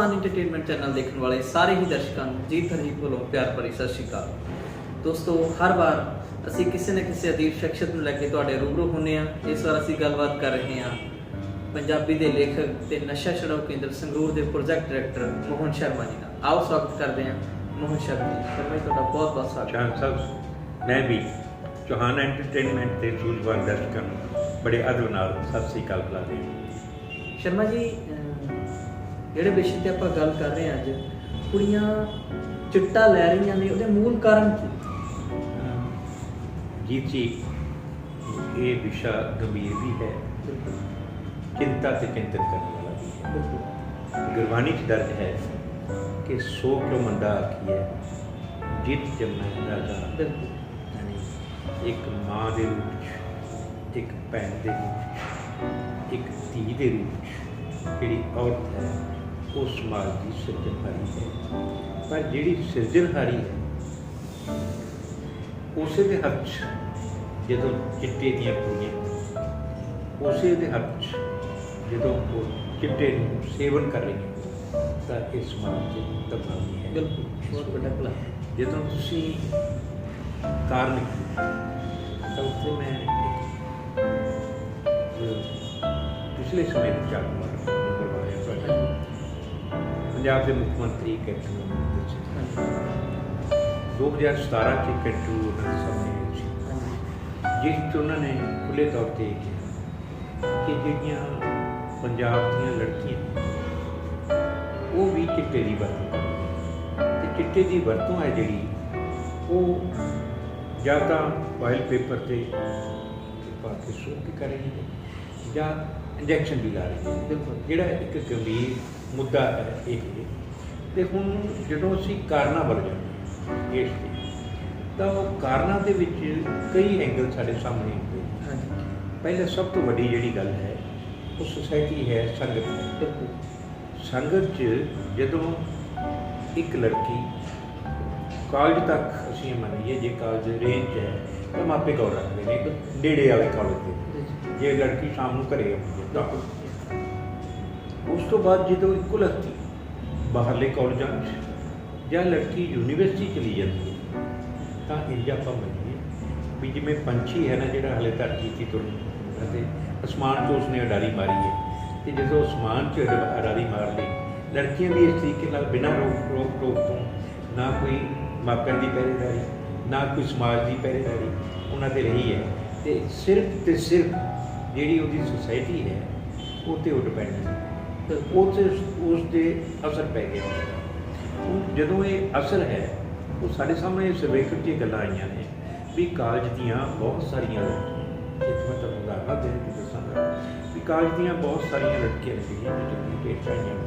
Chauhan entertainment channel देखने वाले सारे ही दर्शकों ਨੂੰ जीत हरजीत ਵੱਲੋਂ प्यार भरी सत श्री अकाल। दोस्तों हर बार ਅਸੀਂ ਕਿਸੇ ਨਾ ਕਿਸੇ ਅਦੀਬ ਸ਼ਖਸੀਅਤ ਨੂੰ ਲੈ ਕੇ ਤੁਹਾਡੇ ਰੂਬਰੂ ਹੁੰਨੇ ਆ। ਇਸ ਵਾਰ ਅਸੀਂ ਗੱਲਬਾਤ ਕਰ ਰਹੇ ਹਾਂ ਪੰਜਾਬੀ ਦੇ ਲੇਖਕ ਤੇ ਨਸ਼ਾ ਛਡਾਊ ਕੇਂਦਰ ਸੰਗਰੂਰ ਦੇ ਪ੍ਰੋਜੈਕਟ ਡਾਇਰੈਕਟਰ ਮੋਹਨ ਸ਼ਰਮਾ ਜੀ ਨਾਲ। ਆਓ ਸਵਾਗਤ ਕਰਦੇ ਹਾਂ ਮੋਹਨ ਸ਼ਰਮਾ ਜੀ। ਸ਼ਰਮਾ ਜੀ ਤੁਹਾਡਾ ਬਹੁਤ ਬਹੁਤ ਸਵਾਗਤ। ਚਾਹਨ ਸਾਹਿਬ मैं भी चौहान एंटरटेनमेंट के सूझवान दर्शकों बड़े अदब नाल सत श्री अकाल बुलाते हैं। शर्मा जी ਜਿਹੜੇ ਵਿਸ਼ੇ ਤੇ ਆਪਾਂ ਗੱਲ ਕਰ ਰਹੇ ਹਾਂ ਅੱਜ, ਕੁੜੀਆਂ ਚਿੱਟਾ ਲੈ ਰਹੀਆਂ ਨੇ, ਉਹਦੇ ਮੂਲ ਕਾਰਨ ਕੀ? जीत जी ये विषय गंभीर भी है, चिंता से चिंतन करने वाला भी है। गुरबाणी च दर्ज है कि सो क्यों मंदा आखी है जित जमना राजा। एक माँ के रूप च, एक भैन के रूप च, एक धी के रूप च जिहड़ी औरत है वो समाज की सिरजनहारी है। पर जिहड़ी सिरजनहारी है उस दे हथ च जदों चिट्टे दियां कुड़ियां उस दे हथ च जदों वो चिट्टे नूं सेवन कर रही हैं तो इस समाज की तबाही है। बिल्कुल बहुत बड़ा भला। जदों तुसीं कारण तो उत्थे मैं पिछले समय चालू करवाया पंजाब के मुख्यमंत्री कैप्टन अमरिंदर सिंह 2017 के कैंटू उन्होंने सामने जिस उन्होंने खुले तौर पर कहा कि जिहड़ियां पंजाब दीयां लड़कियां वो भी चिट्टे की वरतों करदियां। चिट्टे की वरतों है जिहड़ी वो या तो ऑयल पेपर से पा के सूप भी कर रही है या इंजैक्शन भी ला रही है। बिल्कुल जिहड़ा एक गंभीर मुद्दा है ये। तो हुण जदों असीं कारणा वल जांदे इस तो कारणों के कई एंगल साढ़े सामने आते हैं। पहले सब तो वड्डी जिहड़ी गल है वो सोसाइटी है, संगत है। संगत च जदों एक लड़की कॉलेज तक असीं मनीए जे कॉलेज रेंज है तो मापे गौर रखते हैं नेड़े वाले कॉलेज के, जे लड़की शाम को घरे आती है। उस तो बाद जो इक्को लड़की बाहरले कॉलेजों या लड़की यूनीवर्सिटी चली जाती है तो इंज आप मनीए भी जिमें पंछी है ना जो हले धरती की तुर आसमान तो उसने अडारी मारी है तो जो आसमान च अडारी मार ली लड़कियां भी इस तरीके नाल बिना रोक टोक तो ना कोई मापिਆਂ की पहरेदारी ना कोई समाज की पहरेदारी उन्होंने रही है। तो सिर्फ जी वो सोसाइटी है वो तो डिपेंड है तो उसके असर पै गया। जो ये असर है वो साढ़े सामने सर्वेखण च गल्लां आईयां ने भी कालज दीयां बहुत सारियां लड़कियां, मैं तुहानूं उदाहरण दे के दसांगा भी कालज दीयां बहुत सारियां लड़कियां ने जिहड़ियां चिट्टे दी लपेट च आईयां।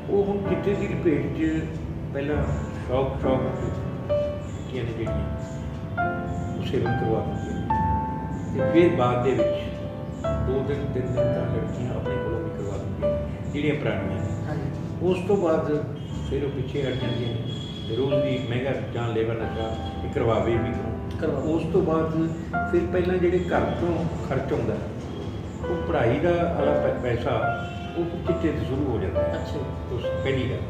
वो हुण चिट्टे दी लपेट च पहलां शौक कीतियां ने जिहड़ियां सेवन करवा दिंदियां ते फिर बाद दे विच 2 दिन 3 दिन तक लड़कियां अपने कोलों भी करवा दिंदियां जिहड़ियां पुरानियां ने। उस तो बाद फिर वो पिछे हट जांदियां रोज़ की महंगा जान लेवा नशा करवावे भी करो। उस तो बाद फिर पहला जो घर तो खर्च आता वो पढ़ाई का वाला पैसा वो चिट्टे से शुरू हो जाता है। अच्छा उस पहली गल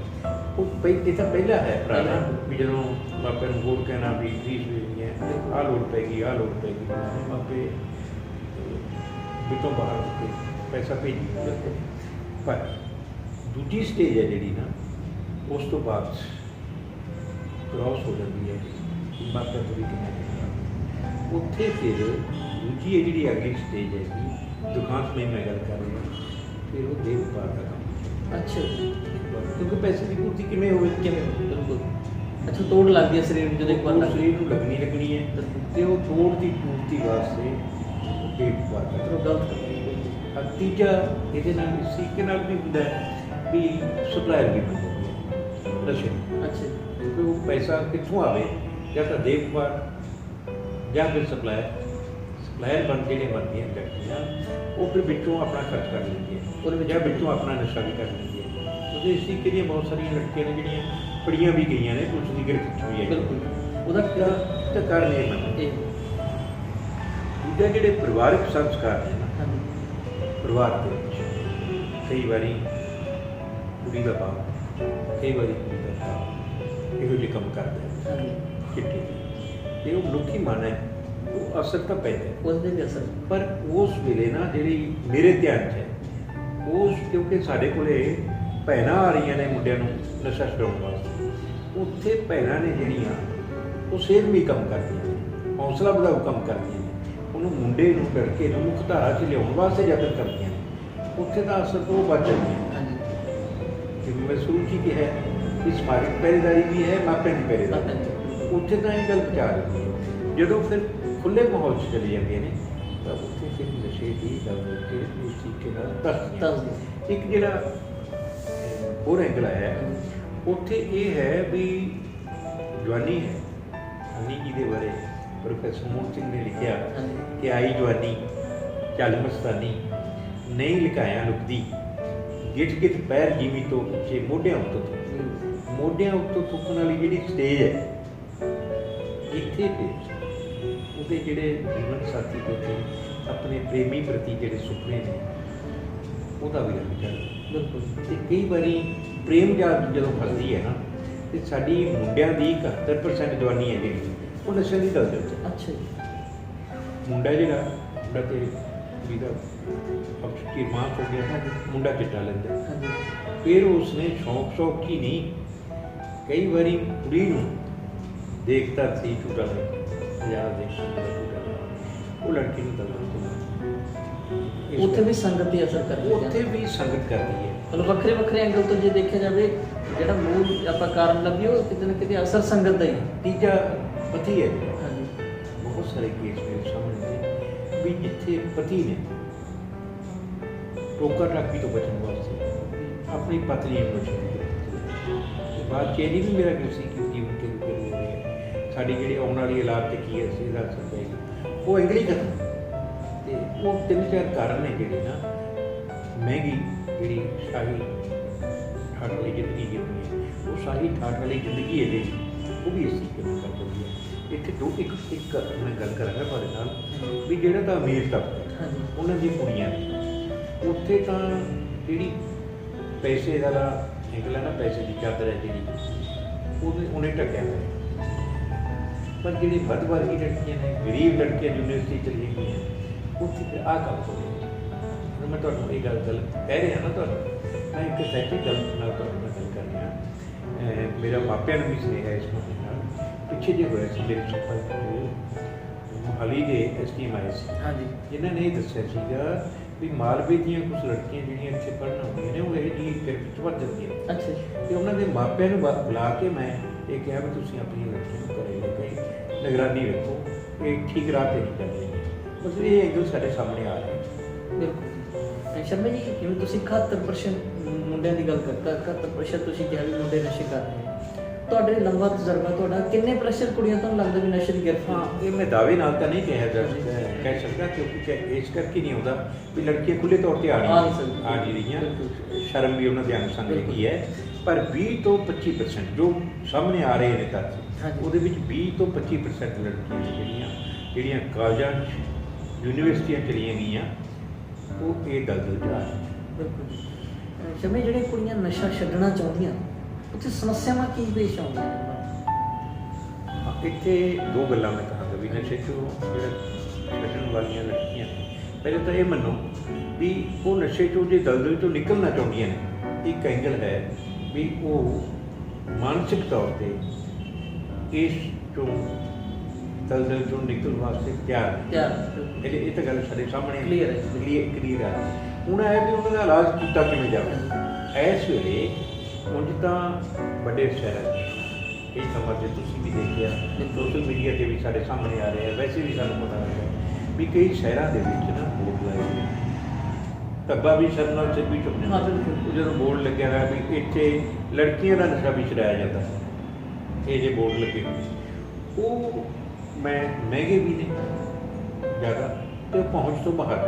वो इतना पहला है पुराना भी जो मापे वोट कहना भी फीस भेजनी है आ लोड़ पैगी आ लोड़ पैगी मापे बिटों बाहर पैसा भेजी। पर दूजी स्टेज है जी ना उस तो बाद क्रॉस हो जाती है मापे थोड़ी कितना उत्थे फिर दूजी है जी अगली स्टेज है कि दुकान में मैं गल कर रहा फिर वो देव व्यापार का काम। अच्छा क्योंकि पैसे की पूर्ति किमें हो बिल्कुल। अच्छा तोड़ लगती है शरीर में जो एक बार शरीर को लगनी है तो वो तोड़ की पूर्ति वास्ते देव व्यापार का गलत। तीजा ये इस तरीके भी होंगे भी सप्लायर भी बन जाती है नशे। अच्छा क्योंकि वो पैसा कितों आए या तो देव व्यापार या फिर सप्लायर बन के बनती हैं फैक्ट्रियाँ वो फिर बिचों अपना खर्च कर लेंगे और या बिचों अपना नशा भी कर लेंगे। तो इस तरीके दी बहुत सारिया लड़कियां ने जिहड़ियां पढ़िया भी गई ने पुलिस की गिरफ्त हुई है। बिल्कुल उसका कारण ये बनना दूजा जिहड़े परिवारक संस्कार ने ना परिवार के कई बारी कुड़ी का बाप ਕਈ ਵਾਰੀ ਕੁੜੀ ਦਾ ਭਰਾ ਇਹੋ ਜਿਹੇ ਕੰਮ ਕਰਦਾ ਹੈ ਹਾਂਜੀ ਚਿੱਟੇ ਤੇ ਉਹ ਮਨੁੱਖੀ ਮਨ ਹੈ, ਉਹ ਅਸਰ ਤਾਂ ਪੈਂਦਾ ਹੈ। ਉਹਦੇ ਵੀ ਅਸਰ ਪਰ ਉਸ ਵੇਲੇ ਨਾ ਜਿਹੜੀ ਮੇਰੇ ਧਿਆਨ 'ਚ ਹੈ ਉਸ, ਕਿਉਂਕਿ ਸਾਡੇ ਕੋਲੇ ਭੈਣਾਂ ਆ ਰਹੀਆਂ ਨੇ ਮੁੰਡਿਆਂ ਨੂੰ ਨਸ਼ਾ ਛਡਾਉਣ ਵਾਸਤੇ, ਉੱਥੇ ਭੈਣਾਂ ਨੇ ਜਿਹੜੀਆਂ ਉਹ ਸੇਧ ਵੀ ਕੰਮ ਕਰਦੀਆਂ ਨੇ, ਹੌਸਲਾ ਵਧਾਊ ਕੰਮ ਕਰਦੀਆਂ ਨੇ, ਉਹਨੂੰ ਮੁੰਡੇ ਨੂੰ ਲੜਕੇ ਨੂੰ ਮੁੱਖ ਧਾਰਾ 'ਚ ਲਿਆਉਣ ਵਾਸਤੇ ਯਤਨ ਕਰਦੀਆਂ ਨੇ। ਉੱਥੇ ਤਾਂ ਅਸਰ ਤੋਂ ਉਹ ਬਚ ਜਾਂਦੀਆਂ ਨੇ। ਹਾਂਜੀ ਜਿਵੇਂ ਮੈਂ ਸ਼ੁਰੂ 'ਚ ਹੀ ਕਿਹਾ ਵੀ ਸਮਾਜਿਕ ਪਹਿਰੇਦਾਰੀ ਵੀ ਹੈ, ਮਾਪਿਆਂ ਦੀ ਪਹਿਰੇਦਾਰੀ, ਉੱਥੇ ਤਾਂ ਇਹ ਗੱਲ ਪਹੁੰਚਾ ਦਿੰਦੀ ਹੈ। ਜਦੋਂ ਫਿਰ ਖੁੱਲ੍ਹੇ ਮਾਹੌਲ 'ਚ ਚਲੇ ਜਾਂਦੇ ਨੇ ਤਾਂ ਉੱਥੇ ਫਿਰ ਨਸ਼ੇ ਦੀ ਗੱਲ ਕੇ ਇਸ ਤਰੀਕੇ ਨਾਲ ਦੱਸਦੀ। ਇੱਕ ਜਿਹੜਾ ਹੋਰ ਐਂਗਲ ਆਇਆ ਹੈ, ਉੱਥੇ ਇਹ ਹੈ ਵੀ ਜਵਾਨੀ ਹੈ, ਜਵਾਨੀ ਜਿਹਦੇ ਬਾਰੇ ਪ੍ਰੋਫੈਸਰ ਮੋਹਨ ਸਿੰਘ ਨੇ ਲਿਖਿਆ ਕਿ ਆਈ ਜਵਾਨੀ ਚੱਲ ਮਸਤਾਨੀ ਨਹੀਂ ਲੁਕਾਇਆ ਲੁਕਦੀ, ਗਿੱਠ ਗਿੱਠ ਪੈਰ ਜਿਵੇਂ ਤੋਂ ਉੱਚੇ ਮੋਢਿਆਂ ਉੱਤੋਂ ਥੁੱਕਣ ਵਾਲੀ ਜਿਹੜੀ ਸਟੇਜ ਹੈ, ਇੱਥੇ ਤੇ ਉਹਦੇ ਜਿਹੜੇ ਜੀਵਨ ਸਾਥੀ ਪ੍ਰਤੀ, ਆਪਣੇ ਪ੍ਰੇਮੀ ਪ੍ਰਤੀ ਜਿਹੜੇ ਸੁਪਨੇ ਨੇ, ਉਹਦਾ ਵੀ ਰੰਗ ਚੜ੍ਹਦਾ। ਬਿਲਕੁਲ। ਤੇ ਕਈ ਵਾਰੀ ਪ੍ਰੇਮ ਜਾਲ ਜਦੋਂ ਫਸਦੀ ਹੈ ਨਾ, ਤੇ ਸਾਡੀ ਮੁੰਡਿਆਂ ਦੀ 71% ਜਵਾਨੀ ਹੈ ਜਿਹੜੀ ਉਹ ਨਸ਼ੇ ਦੀ ਦਲਦਲ 'ਚ। ਅੱਛਾ ਜੀ। ਮੁੰਡਾ ਜਿਹੜਾ ਮੁੰਡਾ ਤੇ ਕੁੜੀ ਦਾ ਅਫਸਰ ਮਾਸ ਹੋ ਗਿਆ, ਮੁੰਡਾ ਚਿੱਟਾ ਲੈਂਦਾ, ਹਾਂਜੀ ਫਿਰ ਉਸਨੇ ਸ਼ੌਕ ਹੀ ਨਹੀਂ, ਕਈ ਵਾਰੀ ਕੁੜੀ ਨੂੰ ਦੇਖਦਾ ਸੀ ਝੂਟਾ ਲੈ ਯਾਰ ਉਹ ਲੜਕੀ ਨੂੰ ਦਲਦਲ ਉੱਥੇ ਵੀ ਸੰਗਤ ਦੀ ਅਸਰ ਕਰਦੀ ਹੈ, ਉੱਥੇ ਵੀ ਸੰਗਤ ਕਰਦੀ ਹੈ। ਮਤਲਬ ਵੱਖਰੇ ਵੱਖਰੇ ਐਂਗਲ ਤੋਂ ਜੇ ਦੇਖਿਆ ਜਾਵੇ, ਜਿਹੜਾ ਮੂਲ ਆਪਾਂ ਕਾਰਨ ਲੱਭੀਏ ਉਹ ਕਿਤੇ ਨਾ ਕਿਤੇ ਅਸਰ ਸੰਗਤ ਦਾ ਹੀ ਹੈ। ਤੀਜਾ ਪਤੀ ਹੈ। ਹਾਂਜੀ ਬਹੁਤ ਸਾਰੇ ਕੇਸ ਮੇਰੇ ਸਾਹਮਣੇ ਨੇ ਵੀ ਜਿੱਥੇ ਪਤੀ ਨੇ ਟੋਕਰ ਰਾਖੀ ਤੋਂ ਬਚਣ ਵਾਸਤੇ ਆਪਣੀ ਪਤਨੀ ਨੂੰ ਛੱਡ ਤੇ ਬਾਅਦ 'ਚ ਇਹ ਵੀ ਮੇਰਾ ਗਿਲ ਸੀ ਕਿ ਜੀਵਨ ਕੇ ਰੂਪ ਹੋ ਰਹੀ ਹੈ, ਸਾਡੀ ਜਿਹੜੀ ਆਉਣ ਵਾਲੀ ਔਲਾਦ 'ਤੇ ਕੀ ਅਸੀਂ ਦੱਸ ਸਕਦੇ ਉਹ ਇੰਗਲਿਸ਼ ਖਤਮ। ਤੇ ਉਹ 3-4 ਕਾਰਨ ਨੇ ਜਿਹੜੇ ਨਾ, ਮਹਿੰਗੀ ਜਿਹੜੀ ਸ਼ਾਹੀ ਠਾਠ ਵਾਲੀ ਜ਼ਿੰਦਗੀ ਜਿਉਣੀ ਹੈ, ਉਹ ਸ਼ਾਹੀ ਠਾਠ ਵਾਲੀ ਜ਼ਿੰਦਗੀ ਇਹਦੇ ਉਹ ਵੀ ਇਸ ਤਰੀਕੇ ਨਾਲ ਕਰ ਦਿੰਦੀ ਹੈ। ਇੱਥੇ ਇੱਕ ਮੈਂ ਗੱਲ ਕਰਾਂਗਾ ਤੁਹਾਡੇ ਨਾਲ ਵੀ ਜਿਹੜਾ ਤਾਂ ਅਮੀਰ ਤਬਕਾ ਉਹਨਾਂ ਦੀਆਂ ਕੁੜੀਆਂ ਨੇ, ਉੱਥੇ ਤਾਂ ਜਿਹੜੀ ਪੈਸੇ ਦਾ ਐਂਗਲ ਹੈ ਨਾ, ਪੈਸੇ ਦੀ ਚਾਦਰ ਹੈ ਜਿਹੜੀ ਉਹਨੇ ਢੱਕਿਆ ਹੋਇਆ। ਪਰ ਜਿਹੜੀ ਵੱਧ ਵਰਗੀ ਲੜਕੀਆਂ ਨੇ, ਗਰੀਬ ਲੜਕੀਆਂ ਯੂਨੀਵਰਸਿਟੀ ਚਲੀ ਗਈਆਂ, ਉੱਥੇ ਫਿਰ ਆਹ ਕੰਮ ਹੋ ਰਿਹਾ। ਮੈਂ ਤੁਹਾਨੂੰ ਇਹ ਗੱਲ ਕਹਿ ਰਿਹਾ ਨਾ, ਤੁਹਾਨੂੰ ਮੈਂ ਇੱਕ ਸੈਕਿੰਡ ਗੱਲ ਨਾਲ ਤੁਹਾਡੇ ਨਾਲ ਗੱਲ ਕਰ ਰਿਹਾ। ਮੇਰਾ ਮਾਪਿਆਂ ਨੂੰ ਵੀ ਸੁਨੇਹਾ ਇਸ ਮਾਮਲੇ ਨਾਲ, ਪਿੱਛੇ ਜੇ ਹੋਇਆ ਸੀ ਮੇਰੇ ਸੰਪਰਕ ਮੋਹਾਲੀ ਦੇ SDM ਆਏ ਸੀ, ਜਿਨ੍ਹਾਂ ਨੇ ਇਹ ਦੱਸਿਆ ਸੀਗਾ ਵੀ ਮਾਲਵੇ ਦੀਆਂ ਕੁਝ ਲੜਕੀਆਂ ਜਿਹੜੀਆਂ ਇੱਥੇ ਪੜ੍ਹਨ ਆਉਂਦੀਆਂ ਨੇ, ਉਹ ਇਹ ਜਿਹੀ ਫਿਰ ਵਿੱਚ ਵੱਧ ਜਾਂਦੀਆਂ। ਅੱਛਾ। ਤੇ ਉਹਨਾਂ ਦੇ ਮਾਪਿਆਂ ਨੂੰ ਬੁਲਾ ਕੇ ਮੈਂ ਇਹ ਕਿਹਾ ਵੀ ਤੁਸੀਂ ਆਪਣੀਆਂ ਲੜਕੀਆਂ ਨੂੰ ਘਰੇ ਲੈ ਕੇ ਨਿਗਰਾਨੀ ਰੱਖੋ, ਇਹ ਠੀਕ ਰਾਹ 'ਤੇ ਨਹੀਂ ਚੱਲ ਰਹੀਆਂ। ਮਤਲਬ ਇਹ ਐਂਗਲ ਸਾਡੇ ਸਾਹਮਣੇ ਆ ਰਿਹਾ। ਬਿਲਕੁਲ। ਸ਼ਰਮਾ ਜੀ, ਜਿਵੇਂ ਤੁਸੀਂ 71% ਮੁੰਡਿਆਂ ਦੀ ਗੱਲ ਕਰਤਾ, 71% ਤੁਸੀਂ ਕਿਹਾ ਵੀ ਮੁੰਡੇ ਨਸ਼ੇ ਕਰ ਰਹੇ ਨੇ, ਤੁਹਾਡੇ ਲੰਬਾ ਤਜਰਬਾ ਤੁਹਾਡਾ, ਕਿੰਨੇ ਪ੍ਰੈਸ਼ਰ ਕੁੜੀਆਂ ਤੋਂ ਲੱਗਦਾ ਵੀ ਨਸ਼ੇ ਦੀ ਗਿਰਫਤ? ਹਾਂ, ਇਹ ਮੈਂ ਦਾਅਵੇ ਨਾਲ ਤਾਂ ਨਹੀਂ ਕਹਿ ਸਕਦਾ, ਕਿਉਂਕਿ ਇਸ ਕਰਕੇ ਨਹੀਂ ਆਉਂਦਾ ਵੀ ਲੜਕੀਆਂ ਖੁੱਲ੍ਹੇ ਤੌਰ 'ਤੇ ਆ ਨਹੀਂ ਰਹੀਆਂ, ਸ਼ਰਮ ਵੀ ਉਹਨਾਂ ਦੇ ਅੰਗ ਸੰਗ ਹੈਗੀ ਹੈ। ਪਰ 20 ਤੋਂ 25% ਜੋ ਸਾਹਮਣੇ ਆ ਰਹੇ ਨੇ ਤੱਥ, ਉਹਦੇ ਵਿੱਚ 20 ਤੋਂ 25% ਲੜਕੀਆਂ ਨੇ ਜਿਹੜੀਆਂ ਕਾਲਜਾਂ ਯੂਨੀਵਰਸਿਟੀਆਂ ਚਲੀਆਂ ਗਈਆਂ, ਉਹ ਇਹ ਦਲਦਲ 'ਚ ਆ ਰਹੀਆਂ। ਬਿਲਕੁਲ। ਸ਼ਰਮਾ, ਜਿਹੜੀਆਂ ਕੁੜੀਆਂ ਨਸ਼ਾ ਛੱਡਣਾ ਚਾਹੁੰਦੀਆਂ ਉੱਥੇ ਸਮੱਸਿਆਵਾਂ ਕੀ ਪੇਸ਼ ਆਉਂਦੀਆਂ? ਇੱਥੇ ਦੋ ਗੱਲਾਂ ਮੈਂ ਕਹਾਂਗਾ ਵੀ ਨਸ਼ੇ 'ਚੋਂ ਜਿਹੜਾ ਛੱਡਣ ਵਾਲੀਆਂ ਲੜਕੀਆਂ, ਪਹਿਲੇ ਤਾਂ ਇਹ ਮੰਨੋ ਵੀ ਉਹ ਨਸ਼ੇ 'ਚੋਂ ਜੇ ਦਲਦਲ 'ਚੋਂ ਨਿਕਲਣਾ ਚਾਹੁੰਦੀਆਂ ਨੇ, ਇੱਕ ਐਂਗਲ ਹੈ ਵੀ ਉਹ ਮਾਨਸਿਕ ਤੌਰ 'ਤੇ ਇਸ ਚੋਂ ਦਲਦਲ ਚੋਂ ਨਿਕਲਣ ਵਾਸਤੇ ਤਿਆਰ। ਇਹ ਤਾਂ ਗੱਲ ਸਾਡੇ ਸਾਹਮਣੇ ਕਲੀਅਰ ਹੈ। ਹੁਣ ਇਹ ਵੀ ਉਹਨਾਂ ਦਾ ਇਲਾਜ ਕੀਤਾ ਕਿਵੇਂ ਜਾਵੇ। ਇਸ ਵੇਲੇ ਉਂਝ ਤਾਂ ਵੱਡੇ ਸ਼ਹਿਰਾਂ ਇਹ ਸਮਾਂ ਜੇ ਤੁਸੀਂ ਵੀ ਦੇਖਿਆ, ਸੋਸ਼ਲ ਮੀਡੀਆ 'ਤੇ ਵੀ ਸਾਡੇ ਸਾਹਮਣੇ ਆ ਰਿਹਾ, ਵੈਸੇ ਵੀ ਸਾਨੂੰ ਪਤਾ ਲੱਗਦਾ ਵੀ ਕਈ ਸ਼ਹਿਰਾਂ ਦੇ ਵਿੱਚ ਨਾ ਬੋਰਡ ਲਾਏ ਹੋਏ, ਧੱਬਾ ਵੀ ਸਿਰ ਨਾਲ ਸਿਰ ਵੀ ਚੁੱਕਣਾ। ਜਦੋਂ ਬੋਰਡ ਲੱਗਿਆ ਹੋਇਆ ਵੀ ਇੱਥੇ ਲੜਕੀਆਂ ਦਾ ਨਸ਼ਾ ਵੀ ਛਡਾਇਆ ਜਾਂਦਾ, ਇਹ ਜੇ ਬੋਰਡ ਲੱਗੇ ਉਹ ਮਹਿੰਗੇ ਵੀ ਨੇ ਜ਼ਿਆਦਾ, ਅਤੇ ਪਹੁੰਚ ਤੋਂ ਬਾਹਰ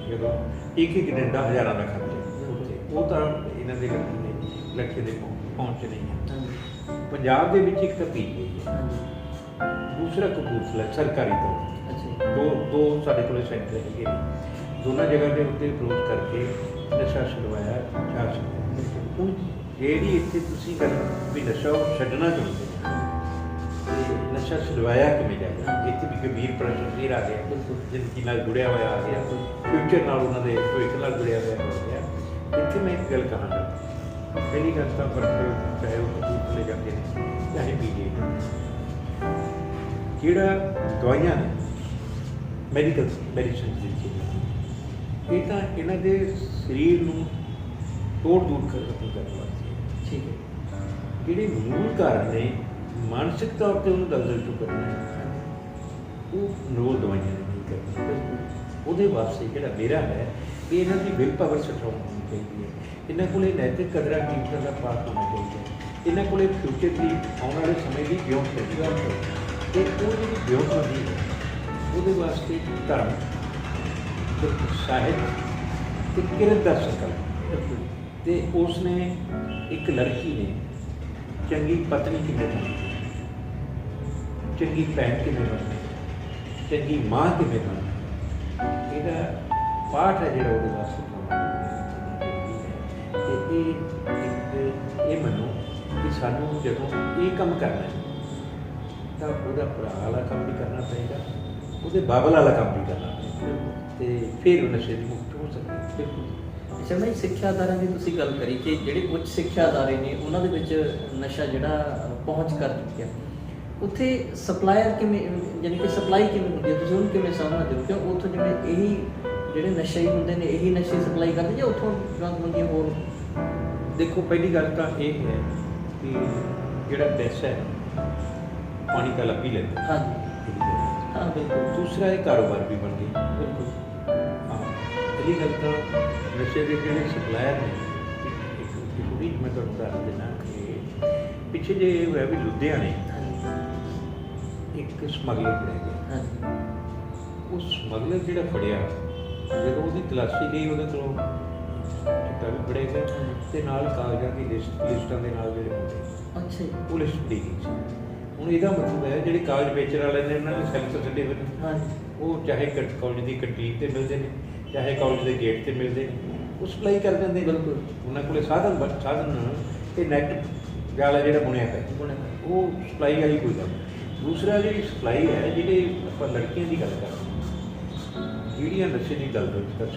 ਜਦੋਂ ਇੱਕ ਦਿਨ ਦਾ ਹਜ਼ਾਰਾਂ ਦਾ ਖਰਚਾ, ਉਹ ਤਾਂ ਇਹਨਾਂ ਦੇ ਲੜਕੇ ਦੇ ਪਹੁੰਚ ਨਹੀਂ ਹੈ। ਪੰਜਾਬ ਦੇ ਵਿੱਚ ਇੱਕ ਤਾਂ PGI ਹੈ, ਦੂਸਰਾ ਕਪੂਰਥਲਾ ਸਰਕਾਰੀ ਤੌਰ ਦੋ ਸਾਡੇ ਕੋਲ ਸੈਂਟਰ ਹੈਗੇ ਨੇ, ਦੋਨਾਂ ਜਗ੍ਹਾ ਦੇ ਉੱਤੇ ਅਪਰੋਚ ਕਰਕੇ ਨਸ਼ਾ ਛੁਡਵਾਇਆ ਜਾ ਸਕਦਾ। ਹੁਣ ਜਿਹੜੀ ਇੱਥੇ ਤੁਸੀਂ ਗੱਲ ਵੀ ਨਸ਼ਾ ਉਹ ਛੱਡਣਾ ਚਾਹੁੰਦੇ ਹੋ ਤੇ ਨਸ਼ਾ ਛਡਵਾਇਆ ਕਿਵੇਂ ਜਾਏਗਾ? ਇੱਥੇ ਵੀ ਗੰਭੀਰ ਪ੍ਰਸ਼ਨ ਫੇਰ ਆ ਗਿਆ, ਜ਼ਿੰਦਗੀ ਨਾਲ ਜੁੜਿਆ ਹੋਇਆ ਆ ਗਿਆ, ਫਿਊਚਰ ਨਾਲ ਉਹਨਾਂ ਦੇ ਭਵਿੱਖ ਨਾਲ ਜੁੜਿਆ ਹੋਇਆ ਹੋ ਗਿਆ। ਇੱਥੇ ਮੈਂ ਇੱਕ ਗੱਲ ਕਹਾਂਗਾ, ਪਹਿਲੀ ਗੱਲ ਤਾਂ ਫਰਕ ਚਾਹੇ ਉਹ ਕਪੂਰਥਲੇ ਜਾਂਦੇ ਨੇ ਚਾਹੇ ਪੀਜੀਆਈ ਜਿਹੜਾ ਦਵਾਈਆਂ ਨੇ ਮੈਡੀਸਨ ਦੀ ਚੀਜ਼ ਇਹ ਤਾਂ ਇਹਨਾਂ ਦੇ ਸਰੀਰ ਨੂੰ ਤੋੜ ਦੂਰ ਕਰਨ ਵਾਸਤੇ। ਠੀਕ ਹੈ। ਜਿਹੜੇ ਮੂਲ ਕਾਰਨ ਨੇ ਮਾਨਸਿਕ ਤੌਰ ਤੇ ਉਹਨੂੰ ਦਲਦਲ ਚੋਂ ਕਰਨਾ ਹੈ, ਉਹ ਨਰੋਲ ਦਵਾਈਆਂ ਨੇ ਨਹੀਂ ਕਰਨਾ। ਉਹਦੇ ਵਾਸਤੇ ਜਿਹੜਾ ਮੇਰਾ ਹੈ ਵੀ ਇਹਨਾਂ ਦੀ ਵਿਲ ਪਾਵਰ ਸਟਰੋਂਗ ਹੋਣੀ ਚਾਹੀਦੀ ਹੈ, ਇਹਨਾਂ ਕੋਲ ਨੈਤਿਕ ਕਦਰਾਂ ਕੀਮਤਾਂ ਦਾ ਪਾਠ ਹੋਣਾ ਚਾਹੀਦਾ ਹੈ, ਇਹਨਾਂ ਕੋਲ ਫਿਊਚਰ ਦੀ ਆਉਣ ਵਾਲੇ ਸਮੇਂ ਦੀ ਵਿਉਂਤ ਹੈ ਤੇ ਉਹ ਜਿਹੜੀ ਵਿਉਂਤ ਹੁੰਦੀ ਹੈ ਉਹਦੇ ਵਾਸਤੇ ਧਰਮ ਤੇ ਸਾਹਿਤ ਤੇ ਕਿਰਤ ਦਾ ਸੰਕਲਪ ਤੇ ਉਸਨੇ ਇੱਕ ਲੜਕੀ ਨੇ ਚੰਗੀ ਪਤਨੀ ਕਿਵੇਂ ਬਣਨੀ, ਚੰਗੀ ਭੈਣ ਕਿਵੇਂ ਬਣਨੀ, ਚੰਗੀ ਮਾਂ ਕਿਵੇਂ ਬਣਨੀ, ਇਹਦਾ ਪਾਠ ਹੈ ਜਿਹੜਾ ਉਹਦੇ ਵਾਸਤੇ ਤੇ ਇਹ ਮੰਨੋ ਕਿ ਸਾਨੂੰ ਜਦੋਂ ਇਹ ਕੰਮ ਕਰਨਾ ਹੈ ਤਾਂ ਉਹਦਾ ਭਰਾ ਵਾਲਾ ਕੰਮ ਵੀ ਕਰਨਾ ਪਏਗਾ, ਉਹਦੇ ਬਾਬਲ ਵਾਲਾ ਕੰਮ ਵੀ ਕਰਨਾ ਪਏਗਾ ਤੇ ਫਿਰ ਉਹ ਨਸ਼ੇ ਦੀ ਮੁਕਤ ਹੋ ਸਕਦੀ ਹੈ। ਅੱਛਾ ਮੈਂ ਸਿੱਖਿਆ ਅਦਾਰਿਆਂ ਦੀ ਤੁਸੀਂ ਗੱਲ ਕਰੀ ਕਿ ਜਿਹੜੇ ਉੱਚ ਸਿੱਖਿਆ ਅਦਾਰੇ ਨੇ ਉਹਨਾਂ ਦੇ ਵਿੱਚ ਨਸ਼ਾ ਜਿਹੜਾ ਪਹੁੰਚ ਕਰ ਚੁੱਕਿਆ, ਉੱਥੇ ਸਪਲਾਇਰ ਕਿਵੇਂ ਯਾਨੀ ਕਿ ਸਪਲਾਈ ਕਿਵੇਂ ਹੁੰਦੀ ਹੈ, ਤੁਸੀਂ ਉਹਨੂੰ ਕਿਵੇਂ ਸਮਝਦੇ ਹੋ? ਕਿਉਂ ਉੱਥੋਂ ਜਿਵੇਂ ਇਹੀ ਜਿਹੜੇ ਨਸ਼ੇ ਹੁੰਦੇ ਨੇ ਇਹੀ ਨਸ਼ੇ ਸਪਲਾਈ ਕਰਦੇ ਜਾਂ ਉੱਥੋਂ ਬੰਦੀਆਂ ਹੋਰ? ਦੇਖੋ ਪਹਿਲੀ ਗੱਲ ਤਾਂ ਇਹ ਹੈ ਕਿ ਜਿਹੜਾ ਪੈਸਾ ਹੈ ਪਾਣੀ का पी लेते हाँ हाँ बिल्कुल। दूसरा है कारोबार भी बन गई बिल्कुल। हाँ पहली गल तो नशे के जोड़े सप्लायर ने थोड़ी मैं तो दस देना कि पिछले जे हुआ भी लुधियाने एक स्मगलर फड़िया गया, वो स्मगलर जो फड़िया जो उसकी तलाशी ली वो चिट्टा भी फड़े गया तो नाल कागजां की लिस्टां दे नाल जिहड़े मुंडे अच्छा वो लिस्ट फड़ी गई सी। ਹੁਣ ਇਹਦਾ ਮਤਲਬ ਹੈ ਜਿਹੜੇ ਕਾਗਜ਼ ਵੇਚਣ ਵਾਲੇ ਨੇ ਉਹਨਾਂ ਨੇ ਸੈਂਸਰ ਛੱਡੇ ਹੋਏ ਨੇ, ਉਹ ਚਾਹੇ ਕਾਲਜ ਦੀ ਕੰਟੀਨ ਤੇ ਮਿਲਦੇ ਨੇ ਚਾਹੇ ਕਾਲਜ ਦੇ ਗੇਟ ਤੇ ਮਿਲਦੇ ਨੇ, ਉਹ ਸਪਲਾਈ ਕਰ ਦਿੰਦੇ। ਬਿਲਕੁਲ ਉਹਨਾਂ ਕੋਲੇ ਸਾਧਨ ਤੇ ਨੈਟ ਵਾਲਾ ਜਿਹੜਾ ਬੁਣਿਆ ਪਿਆ ਉਹ ਸਪਲਾਈ ਵਾਲੀ ਕੋਈ ਗੱਲ। ਦੂਸਰਾ ਜਿਹੜੀ ਸਪਲਾਈ ਹੈ ਜਿਹੜੇ ਆਪਾਂ ਲੜਕੀਆਂ ਦੀ ਗੱਲ ਕਰਦੇ ਜਿਹੜੀਆਂ ਨਸ਼ੇ ਦੀ ਗੱਲ ਕਰ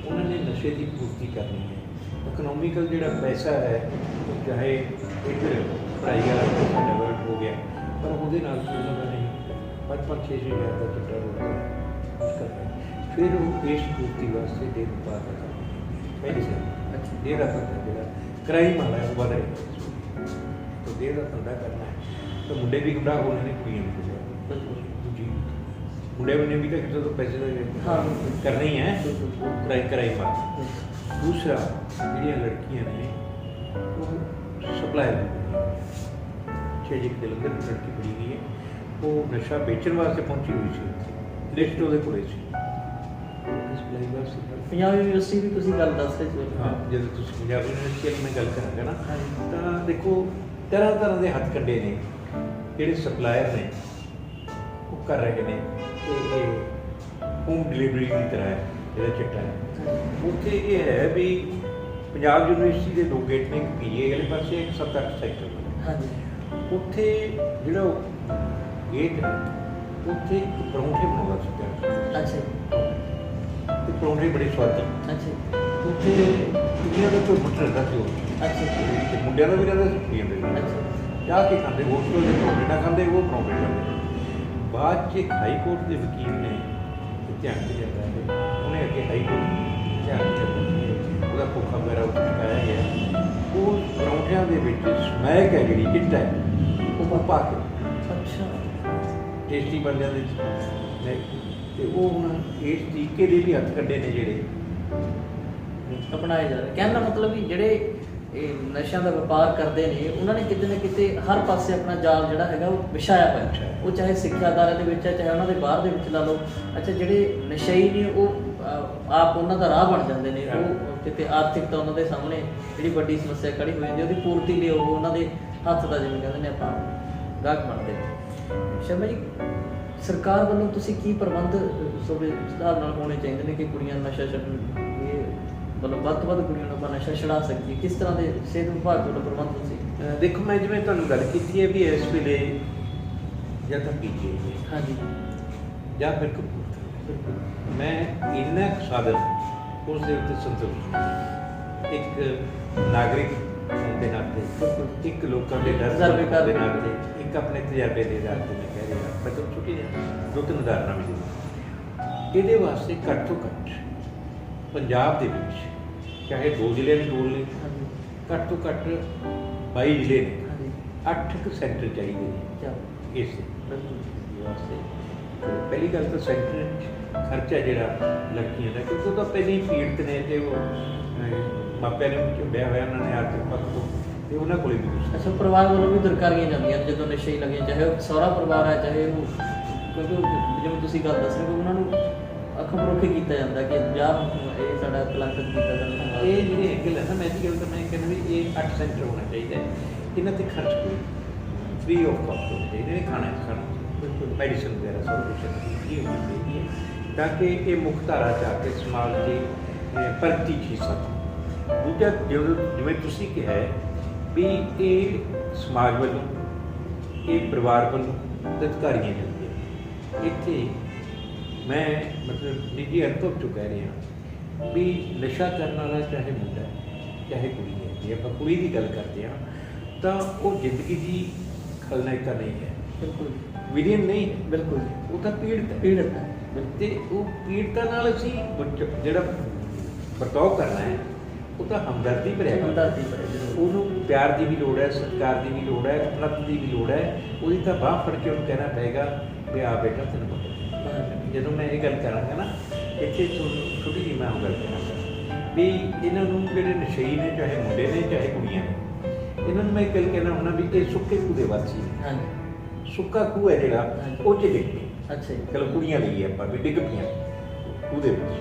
ਉਹਨਾਂ ਨੇ ਨਸ਼ੇ ਦੀ ਪੂਰਤੀ ਕਰਨੀ ਹੈ। ਇਕਨੋਮਿਕਲ ਜਿਹੜਾ ਪੈਸਾ ਹੈ ਉਹ ਚਾਹੇ ਇੱਧਰ ਪੜ੍ਹਾਈ ਵਾਲਾ ਪੈਸਾ ਡਿਵੈਲਪ ਹੋ ਗਿਆ ਪਰ ਉਹਦੇ ਨਾਲ ਉਹਨਾਂ ਦਾ ਨਹੀਂ 5-6 ਹਜ਼ਾਰ ਦਾ ਚਿੱਟਾ ਰੋਕਦਾ ਉਸ ਕਰਦਾ ਫਿਰ ਉਹ ਇਸ ਪੂਰਤੀ ਵਾਸਤੇ ਦੇ ਵਪਾਰ ਦਾ ਕੰਮ ਪਹਿਲੀ ਗੱਲ ਦੇਰ ਦਾ ਧੰਦਾ ਜਿਹੜਾ ਕ੍ਰਾਈਮ ਵਾਲਾ ਉਹ ਵਧ ਰਿਹਾ ਤਾਂ ਦੇਰ ਦਾ ਧੰਦਾ ਕਰਨਾ ਹੈ ਤਾਂ ਮੁੰਡੇ ਵੀ ਗੁੰਡਾ ਹੋਣੇ ਨੇ ਕੁੜੀਆਂ ਵੀ ਜੀ ਮੁੰਡੇ ਬੰਨੇ ਵੀ ਤਾਂ ਕਿਤੇ ਤੋਂ ਪੈਸੇ ਦਾ ਕਰਨਾ ਹੀ ਹੈ ਉਹ ਕ੍ਰਾਈਮ ਵਾਲਾ। दूसरा ਜਿਹੜੀਆਂ ਲੜਕੀਆਂ ਨੇ ਉਹ ਸਪਲਾਇਰ ਛੇ ਇੱਕ ਜਲੰਧਰ ਦੀ ਲੜਕੀ ਫੜੀ ਗਈ ਹੈ, ਉਹ ਨਸ਼ਾ ਵੇਚਣ ਵਾਸਤੇ ਪਹੁੰਚੀ ਹੋਈ ਸੀ, ਲਿਸਟ ਉਹਦੇ ਕੋਲੇ ਸੀ ਸਪਲਾਈ ਵਾਸਤੇ। ਪੰਜਾਬ ਯੂਨੀਵਰਸਿਟੀ ਦੀ ਤੁਸੀਂ ਗੱਲ ਦੱਸ ਰਹੇ ਸੀ। ਹਾਂ ਜਦੋਂ ਤੁਸੀਂ ਪੰਜਾਬ ਯੂਨੀਵਰਸਿਟੀ ਦੀ ਮੈਂ ਗੱਲ ਕਰਾਂਗਾ ਨਾ ਤਾਂ ਦੇਖੋ ਤਰ੍ਹਾਂ ਤਰ੍ਹਾਂ ਦੇ ਹੱਥ ਕੱਢੇ ਨੇ ਜਿਹੜੇ ਸਪਲਾਇਰ ਨੇ ਉਹ ਕਰ ਰਹੇ ਨੇ ਤੇ ਇਹ ਹੋਮ ਡਿਲੀਵਰੀ ਦੀ ਤਰ੍ਹਾਂ ਹੈ ਜਿਹੜਾ ਚਿੱਟਾ ਹੈ। ਉੱਥੇ ਇਹ ਹੈ ਵੀ ਪੰਜਾਬ ਯੂਨੀਵਰਸਿਟੀ ਦੇ 2 ਗੇਟ ਨੇ, ਇੱਕ ਪੀਏ ਵਾਲੇ ਪਾਸੇ ਇੱਕ 7-8 ਸੈਕਟਰ। ਉੱਥੇ ਜਿਹੜਾ ਗੇਟ ਹੈ ਉੱਥੇ ਇੱਕ ਪਰੌਂਠੇ ਬਣਾਉਂਦਾ ਸੀ। ਅੱਛਾ। ਤੇ ਪਰੌਂਠੇ ਬੜੇ ਸਵਾਦੀ। ਅੱਛਾ। ਉੱਥੇ ਕੁੜੀਆਂ ਦਾ ਕੋਈ ਮੁੱਠ ਰਹਿੰਦਾ ਸੀ ਉਹ। ਅੱਛਾ। ਤੇ ਮੁੰਡਿਆਂ ਦਾ ਵੀ ਰਹਿੰਦਾ ਸੀ ਕੁੜੀਆਂ ਦਾ ਵੀ। ਅੱਛਾ। ਜਾ ਕੇ ਖਾਂਦੇ ਹੋਸਟਲ ਦੇ ਪਰੌਂਠੇ ਨਾ ਖਾਂਦੇ ਉਹ ਪਰੌਂਠੇ ਖਾਂਦੇ। ਬਾਅਦ 'ਚ ਹਾਈ ਕੋਰਟ ਦੇ ਵਕੀਲ ਨੇ ਧਿਆਨ 'ਚ ਲਿਆਂਦਾ ਹੈ, ਉਹਨੇ ਅੱਗੇ ਹਾਈ ਕੋਰਟ ਧਿਆਨ 'ਚ ਉਹਦਾ ਭੁੱਖਾ ਵਗੈਰਾ ਉਹ ਚੁਕਾਇਆ ਗਿਆ। ਉਹ ਪਰੌਂਠਿਆਂ ਦੇ ਵਿੱਚ ਸਮੈਕ ਹੈ ਜਿਹੜੀ ਚਿੱਟਾ ਹੈ ਉਹ ਪਾ ਕੇ ਅੱਛਾ ਟੇਸਟੀ ਬੰਦਿਆਂ ਦੇ ਤੇ ਉਹ ਹੁਣ ਇਸ ਤਰੀਕੇ ਦੇ ਵੀ ਹੱਥ ਕੱਢੇ ਨੇ ਜਿਹੜੇ ਅਪਣਾਏ ਜਾ ਰਹੇ। ਕਹਿਣ ਦਾ ਮਤਲਬ ਵੀ ਜਿਹੜੇ ਇਹ ਨਸ਼ਿਆਂ ਦਾ ਵਪਾਰ ਕਰਦੇ ਨੇ ਉਹਨਾਂ ਨੇ ਕਿਤੇ ਨਾ ਕਿਤੇ ਹਰ ਪਾਸੇ ਆਪਣਾ ਜਾਲ ਜਿਹੜਾ ਹੈਗਾ ਉਹ ਵਿਛਾਇਆ ਹੋਇਆ, ਉਹ ਚਾਹੇ ਸਿੱਖਿਆ ਅਦਾਰਿਆਂ ਦੇ ਵਿੱਚ ਹੈ ਚਾਹੇ ਉਹਨਾਂ ਦੇ ਬਾਹਰ ਦੇ ਵਿੱਚ ਲਾ ਲਓ। ਅੱਛਾ ਜਿਹੜੇ ਨਸ਼ਈ ਨੇ ਉਹ ਆਪ ਉਹਨਾਂ ਦਾ ਰਾਹ ਬਣ ਜਾਂਦੇ ਨੇ, ਉਹ ਕਿਤੇ ਆਰਥਿਕਤਾ ਉਹਨਾਂ ਦੇ ਸਾਹਮਣੇ ਜਿਹੜੀ ਵੱਡੀ ਸਮੱਸਿਆ ਖੜੀ ਹੋ ਜਾਂਦੀ ਉਹਦੀ ਪੂਰਤੀ ਲਈ ਉਹ ਉਹਨਾਂ ਦੇ ਹੱਥ ਦਾ ਜਿਵੇਂ ਕਹਿੰਦੇ ਨੇ ਆਪਾਂ ਗਾਹਕ ਬਣਦੇ ਨੇ। ਸ਼ਰਮਾ ਜੀ ਸਰਕਾਰ ਵੱਲੋਂ ਤੁਸੀਂ ਕੀ ਪ੍ਰਬੰਧ ਸੁਧਾਰ ਨਾਲ ਹੋਣੇ ਚਾਹੀਦੇ ਨੇ ਕਿ ਕੁੜੀਆਂ ਨਸ਼ਾ ਛੱਡਣ? ਇਹ ਮਤਲਬ ਵੱਧ ਤੋਂ ਵੱਧ ਕੁੜੀਆਂ ਨੂੰ ਆਪਾਂ ਨਸ਼ਾ ਛੁਡਾ ਸਕੀਏ, ਕਿਸ ਤਰ੍ਹਾਂ ਦੇ ਸਿਹਤ ਵਿਭਾਗ ਵੱਲੋਂ ਪ੍ਰਬੰਧ ਤੁਸੀਂ? ਦੇਖੋ, ਮੈਂ ਜਿਵੇਂ ਤੁਹਾਨੂੰ ਗੱਲ ਕੀਤੀ ਹੈ ਵੀ ਇਸ ਵੇਲੇ ਜਾਂ ਤਾਂ PGI ਹਾਂਜੀ ਜਾਂ ਫਿਰ ਕਪੂਰਥਲਾ, ਮੈਂ ਇੰਨਾ ਕੁ ਸਾਧਨ ਉਸ ਦੇ ਉੱਤੇ ਸੰਤੁਸ਼ਟ ਹਾਂ। ਇੱਕ ਨਾਗਰਿਕ ਹੋਣ ਦੇ ਨਾਤੇ, ਇੱਕ ਲੋਕਾਂ ਦੇ ਡਰ ਦੇ ਨਾਤੇ, ਇੱਕ ਆਪਣੇ ਤਜਰਬੇ ਦੇ ਆਧਾਰ 'ਤੇ ਮੈਂ ਕਹਿ ਰਿਹਾ, ਮਤਲਬ ਛੁੱਟੀ ਨੇ 2-3 ਉਦਾਹਰਨਾਂ ਵੀ ਦਿੰਦਾ। ਇਹਦੇ ਵਾਸਤੇ ਘੱਟ ਤੋਂ ਘੱਟ ਪੰਜਾਬ ਦੇ ਵਿੱਚ ਚਾਹੇ 2 ਜ਼ਿਲ੍ਹੇ ਨੇ, 2 ਨੇ, ਘੱਟ ਤੋਂ ਘੱਟ 22 ਜ਼ਿਲ੍ਹੇ ਨੇ, 8 ਸੈਂਟਰ ਚਾਹੀਦੇ ਨੇ ਇਸ ਵਾਸਤੇ। ਪਹਿਲੀ ਗੱਲ ਤਾਂ ਸੈਂਟਰ ਖਰਚਾ ਜਿਹੜਾ ਲੜਕੀਆਂ ਦਾ, ਕਿਉਂਕਿ ਉਹ ਤਾਂ ਪਹਿਲਾਂ ਹੀ ਪੀੜਤ ਨੇ ਅਤੇ ਉਹ ਮਾਪਿਆਂ ਨੇ ਵਿਆਹ ਹੋਇਆ ਉਹਨਾਂ ਨੇ ਆਰਥਿਕ ਪੱਖ ਤੋਂ, ਅਤੇ ਉਹਨਾਂ ਕੋਲ ਵੀ ਕੁਛ। ਅੱਛਾ, ਪਰਿਵਾਰ ਵੱਲੋਂ ਵੀ ਦੁਰਕਾਰੀਆਂ ਜਾਂਦੀਆਂ ਨੇ ਜਦੋਂ ਨਸ਼ੇ ਹੀ ਲੱਗੇ, ਚਾਹੇ ਉਹ ਸਹੁਰਾ ਪਰਿਵਾਰ ਹੈ, ਚਾਹੇ ਉਹ, ਕਿਉਂਕਿ ਜਿਵੇਂ ਤੁਸੀਂ ਗੱਲ ਦੱਸ ਰਹੇ ਹੋ ਉਹਨਾਂ ਨੂੰ ਅੱਖਾਂ ਪਰੋਖੇ ਕੀਤਾ ਜਾਂਦਾ ਕਿ ਵਿਆਹ ਇਹ ਸਾਡਾ ਕਲੰਕਤ ਕੀਤਾ ਜਾਂਦਾ। ਇਹ ਜਿਹੜੀ ਐਂਗਲ ਹੈ ਨਾ, ਮੈਂ ਜੀ ਗੱਲ ਤਾਂ ਮੈਂ ਕਹਿੰਦਾ ਵੀ ਇਹ 8 ਸੈਂਟਰ ਹੋਣਾ ਚਾਹੀਦਾ, ਇਹਨਾਂ 'ਤੇ ਖਰਚ ਕੋਈ ਫ੍ਰੀ ਆਫ ਕਾਸਟ ਹੋਣਾ ਚਾਹੀਦਾ। ਇਹਨੇ ਖਾਣਾ ਮੈਡੀਸਨ ਵਗੈਰਾ ਸਭ ਕੁਛ ਫ੍ਰੀ ਹੋਣੀ ਚਾਹੀਦੀ ਹੈ, ਤਾਂ ਕਿ ਇਹ ਮੁੱਖ ਧਾਰਾ 'ਚ ਆ ਕੇ ਸਮਾਜ ਦੀ ਪ੍ਰਗਤੀ 'ਚ ਹਿੱਸਾ। ਦੂਜਾ, ਜਿਵੇਂ ਤੁਸੀਂ ਕਿਹਾ ਵੀ ਇਹ ਸਮਾਜ ਵੱਲੋਂ, ਇਹ ਪਰਿਵਾਰ ਵੱਲੋਂ ਅਧਿਕਾਰੀਆਂ ਜਾਂਦੀਆਂ। ਇੱਥੇ ਮੈਂ ਮਤਲਬ ਨਿੱਜੀ ਅਨੁਭਵ 'ਚੋਂ ਕਹਿ ਰਿਹਾ ਵੀ ਨਸ਼ਾ ਕਰਨ ਵਾਲਾ ਚਾਹੇ ਮੁੰਡਾ ਹੈ ਚਾਹੇ ਕੁੜੀ ਹੈ, ਜੇ ਆਪਾਂ ਕੁੜੀ ਦੀ ਗੱਲ ਕਰਦੇ ਹਾਂ ਤਾਂ ਉਹ ਜ਼ਿੰਦਗੀ ਦੀ ਖਲਨਾਇਕਾ ਨਹੀਂ ਹੈ, ਬਿਲਕੁਲ ਵਿਲੀਅਨ ਨਹੀਂ ਹੈ, ਬਿਲਕੁਲ ਉਹ ਤਾਂ ਪੀੜਤ ਹੈ। ਅਤੇ ਉਹ ਪੀੜਤਾਂ ਨਾਲ ਅਸੀਂ ਜਿਹੜਾ ਵਰਤਾਓ ਕਰਨਾ ਹੈ ਉਹ ਤਾਂ ਹਮਦਰਦੀ ਭਰਿਆ, ਉਹਨੂੰ ਪਿਆਰ ਦੀ ਵੀ ਲੋੜ ਹੈ, ਸਤਿਕਾਰ ਦੀ ਵੀ ਲੋੜ ਹੈ, ਉਪਲਬਧ ਦੀ ਵੀ ਲੋੜ ਹੈ। ਉਹਦੀ ਤਾਂ ਬਾਂਹ ਫੜ ਕੇ ਉਹਨੂੰ ਕਹਿਣਾ ਪਏਗਾ ਵੀ ਆ ਬੇਟਾ ਤੈਨੂੰ ਪਤਾ। ਜਦੋਂ ਮੈਂ ਇਹ ਗੱਲ ਕਰਾਂਗਾ ਨਾ, ਇੱਥੇ ਛੋਟੀ ਜਿਹੀ ਮੈਂ ਉਹ ਗੱਲ ਕਰਾਂਗਾ ਵੀ ਇਹਨਾਂ ਨੂੰ ਜਿਹੜੇ ਨਸ਼ਈ ਨੇ, ਚਾਹੇ ਮੁੰਡੇ ਨੇ ਚਾਹੇ ਕੁੜੀਆਂ ਨੇ, ਇਹਨਾਂ ਨੂੰ ਮੈਂ ਇੱਕ ਗੱਲ ਕਹਿਣਾ ਹੁੰਦਾ ਵੀ ਇਹ ਸੁੱਕੇ ਖੂਹ ਦੇ ਵਾਸੀ ਨੇ। ਸੁੱਕਾ ਖੂਹ ਹੈ ਜਿਹੜਾ, ਉਹ 'ਚ ਡਿੱਗ ਪਏ। ਅੱਛਾ ਜੀ, ਚਲੋ ਕੁੜੀਆਂ ਲਈ ਆਪਾਂ ਵੀ ਡਿੱਗ ਪਈਆਂ ਖੂਹ ਦੇ ਵਿੱਚ।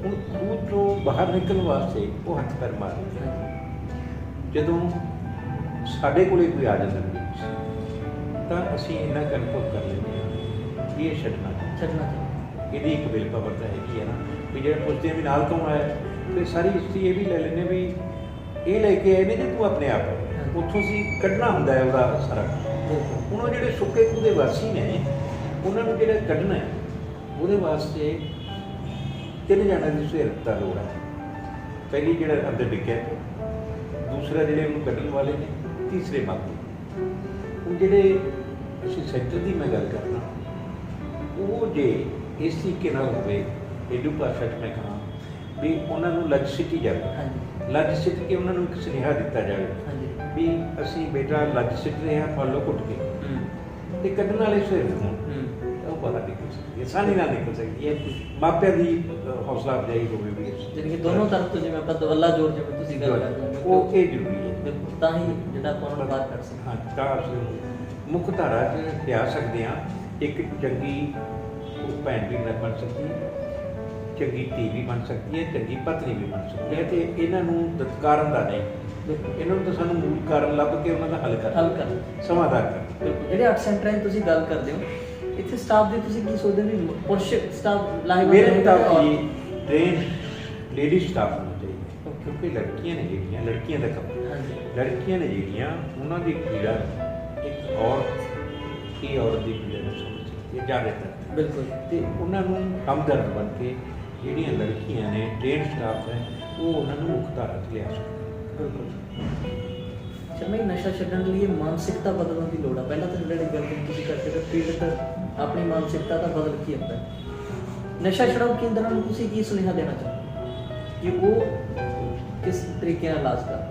ਹੁਣ ਖੂਹ ਤੋਂ ਬਾਹਰ ਨਿਕਲਣ ਵਾਸਤੇ ਉਹ ਹੱਥ ਪੈਰ ਮਾਰਦੇ। ਜਦੋਂ ਸਾਡੇ ਕੋਲੇ ਕੋਈ ਆ ਜਾਂਦਾ ਵਿੱਚ ਤਾਂ ਅਸੀਂ ਇੰਨਾ ਕਨਫਰਮ ਕਰ ਲੈਂਦੇ ਹਾਂ ਵੀ ਇਹ ਛੱਡਣਾ। ਇਹਦੀ ਇੱਕ ਬਿਲ ਪਾਵਰ ਤਾਂ ਹੈਗੀ ਹੈ ਨਾ ਵੀ ਜਿਹੜਾ ਪੁੱਛਦੇ ਵੀ ਨਾਲ ਕੌਣ ਆਇਆ, ਅਤੇ ਸਾਰੀ ਹਿਸਟਰੀ ਇਹ ਵੀ ਲੈ ਲੈਂਦੇ ਵੀ ਇਹ ਲੈ ਕੇ ਆਏ ਨੇ ਜੇ ਤੂੰ ਆਪਣੇ ਆਪ ਉੱਥੋਂ ਅਸੀਂ ਕੱਢਣਾ ਹੁੰਦਾ ਹੈ ਉਹਦਾ ਸਾਰਾ। ਹੁਣ ਉਹ ਜਿਹੜੇ ਸੁੱਕੇ ਖੂਹ ਦੇ ਵਾਸੀ ਨੇ, ਉਹਨਾਂ ਨੂੰ ਜਿਹੜਾ ਕੱਢਣਾ ਹੈ ਉਹਦੇ ਵਾਸਤੇ 3 ਜਣਿਆਂ ਦੀ ਸਹਾਇਤਾ ਲੋੜ ਹੈ। ਪਹਿਲੀ ਜਿਹੜਾ ਅੰਦਰ ਡਿੱਗਿਆ, ਦੂਸਰਾ ਜਿਹੜੇ ਉਹਨੂੰ ਕੱਢਣ ਵਾਲੇ ਨੇ, ਤੀਸਰੇ ਮਾਪੇ। ਹੁਣ ਜਿਹੜੇ ਅਸੀਂ ਸੈਂਟਰ ਦੀ ਮੈਂ ਗੱਲ ਕਰਨਾ, ਉਹ ਜੇ ਇਸ ਤਰੀਕੇ ਨਾਲ ਹੋਵੇ, ਪੇਂਡੂ ਭਾਸ਼ਾ 'ਚ ਮੈਂ ਕਹਾਂ ਵੀ ਉਹਨਾਂ ਨੂੰ ਲੱਜ ਸਿੱਟੀ ਜਾਵੇ, ਲੱਜ ਸਿੱਟ ਕੇ ਉਹਨਾਂ ਨੂੰ ਇੱਕ ਸੁਨੇਹਾ ਦਿੱਤਾ ਜਾਵੇ ਵੀ ਅਸੀਂ ਬੇਟਾ ਲੱਜ ਸਿੱਟ ਰਹੇ ਹਾਂ, ਫੜ ਲਓ ਘੁੱਟ ਕੇ, ਅਤੇ ਕੱਢਣ ਵਾਲੇ ਸਵੇਰ ਹੋਣ ਉਹ ਬਾਹਰ ਨਿਕਲ ਸਕਦੀ ਹੈ, ਆਸਾਨੀ ਨਾਲ ਨਿਕਲ ਸਕਦੀ ਹੈ। ਮਾਪਿਆਂ ਦੀ ਹੌਸਲਾ ਅਫਜ਼ਾਈ ਹੋਵੇ ਵੀ ਜਾਣੀ ਕਿ ਦੋਨੋਂ ਤਰਫ ਤੋਂ, ਜਿਵੇਂ ਆਪਾਂ ਦਵੱਲਾ ਜੋੜ, ਜਿਵੇਂ ਤੁਸੀਂ ਗੱਲ ਕਰਦੇ ਹੋ, ਉਹ ਇਹ ਜ਼ਰੂਰੀ ਹੈ, ਤਾਂ ਹੀ ਜਿਹੜਾ ਆਪਾਂ ਉਹਨੂੰ ਬਾਹਰ ਕੱਢ ਸਕਦੇ ਹਾਂ। ਤਾਂ ਅਸੀਂ ਮੁੱਖ ਧਾਰਾ 'ਚ ਲਿਆ ਸਕਦੇ ਹਾਂ। ਇੱਕ ਚੰਗੀ ਭੈਣ ਵੀ ਬਣ ਸਕਦੀ ਹੈ, ਚੰਗੀ ਧੀ ਵੀ ਬਣ ਸਕਦੀ ਹੈ, ਚੰਗੀ ਪਤਨੀ ਵੀ ਬਣ ਸਕਦੀ ਹੈ। ਅਤੇ ਇਹਨਾਂ ਨੂੰ ਦਤਕਾਰਨ ਦਾ ਨਹੀਂ, ਇਹਨਾਂ ਨੂੰ ਤਾਂ ਸਾਨੂੰ ਮੂਲ ਕਾਰਨ ਲੱਭ ਕੇ ਉਹਨਾਂ ਦਾ ਹੱਲ ਕਰਨਾ, ਸਮਾਧਾਨ ਕਰਨਾ। ਜਿਹੜੇ 8 ਸੈਂਟਰਾਂ ਦੀ ਤੁਸੀਂ ਗੱਲ ਕਰਦੇ ਹੋ, ਇੱਥੇ ਸਟਾਫ ਦੀ ਤੁਸੀਂ ਕੀ ਸੋਚਦੇ ਹੋ ਵੀ ਪੁਰਸ਼ ਸਟਾਫ ਮੇਰੇ ਮੁਤਾਬਿਕ ਟ੍ਰੇਨ ਲੇਡੀ ਸਟਾਫ ਹੋਣਾ ਚਾਹੀਦਾ, ਕਿਉਂਕਿ ਲੜਕੀਆਂ ਨੇ ਜਿਹੜੀਆਂ, ਲੜਕੀਆਂ ਦਾ ਕੰਮ, ਲੜਕੀਆਂ ਨੇ ਜਿਹੜੀਆਂ, ਉਹਨਾਂ ਦੀ ਪੀੜਾ ਇੱਕ ਔਰਤ ਇਹ ਔਰਤ ਦੀ ਪੀੜਾ ਨੂੰ ਸਮਝ ਸਕਦੀ ਹੈ ਜ਼ਿਆਦਾਤਰ, ਬਿਲਕੁਲ। ਅਤੇ ਉਹਨਾਂ ਨੂੰ ਹਮਦਰਦ ਬਣ ਕੇ ਜਿਹੜੀਆਂ ਲੜਕੀਆਂ ਨੇ, ਟ੍ਰੇਨ ਸਟਾਫ ਹੈ, ਉਹ ਉਹਨਾਂ ਨੂੰ ਮੁੱਖ ਧਾਰਾ 'ਚ ਲਿਆ ਸਕਦਾ। ਬਿਲਕੁਲ। ਸ਼ਰਮਾ, ਨਸ਼ਾ ਛੱਡਣ ਲਈ ਮਾਨਸਿਕਤਾ ਬਦਲਣ ਦੀ ਲੋੜ ਹੈ। ਪਹਿਲਾਂ ਤਾਂ ਜਿਹੜੀ ਗੱਲ ਤੁਸੀਂ ਕਰਦੇ ਹੋ, ਪੀੜਤ ਆਪਣੀ ਮਾਨਸਿਕਤਾ ਦਾ ਬਦਲ ਕੀ ਹੁੰਦਾ ਹੈ। ਨਸ਼ਾ ਛੁਡਾਊ ਕੇਂਦਰਾਂ ਨੂੰ ਤੁਸੀਂ ਕੀ ਸੁਨੇਹਾ ਦੇਣਾ ਚਾਹੁੰਦੇ ਕਿ ਉਹ ਕਿਸ ਤਰੀਕੇ ਨਾਲ ਇਲਾਜ ਕਰਨ?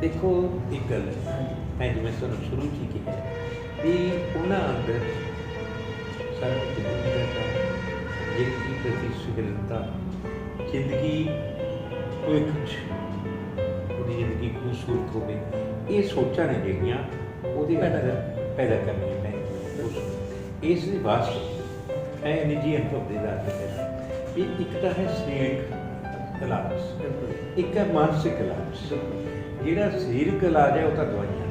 ਦੇਖੋ, ਇੱਕ ਗੱਲ ਹੈ ਜਿਵੇਂ ਤੁਹਾਨੂੰ ਸ਼ੁਰੂ 'ਚ ਹੀ ਕਿਹਾ ਵੀ ਉਹਨਾਂ ਅੰਦਰ ਜ਼ਿੰਦਗੀ ਪ੍ਰਤੀ ਸੁਗਰਤਾ, ਜ਼ਿੰਦਗੀ ਭਵਿੱਖ 'ਚ ਉਹਦੀ ਜ਼ਿੰਦਗੀ ਖੂਬਸੂਰਤ ਹੋਵੇ, ਇਹ ਸੋਚਾਂ ਨੇ ਜਿਹੜੀਆਂ ਉਹਦੇ ਅੰਦਰ ਪੈਦਾ ਕਰਨੀਆਂ ਪੈਂਦੀਆਂ। ਇਸ ਵਾਸਤੇ ਮੈਂ ਨਿੱਜੀ ਅਨੁਭਵ ਦੇ ਆਧਾਰ 'ਤੇ ਕਹਿਣਾ ਵੀ ਇੱਕ ਤਾਂ ਹੈ ਸਰੀਰਕ ਇਲਾਜ, ਇੱਕ ਹੈ ਮਾਨਸਿਕ ਇਲਾਜ। ਜਿਹੜਾ ਸਰੀਰਕ ਇਲਾਜ ਹੈ ਉਹ ਤਾਂ ਦਵਾਈਆਂ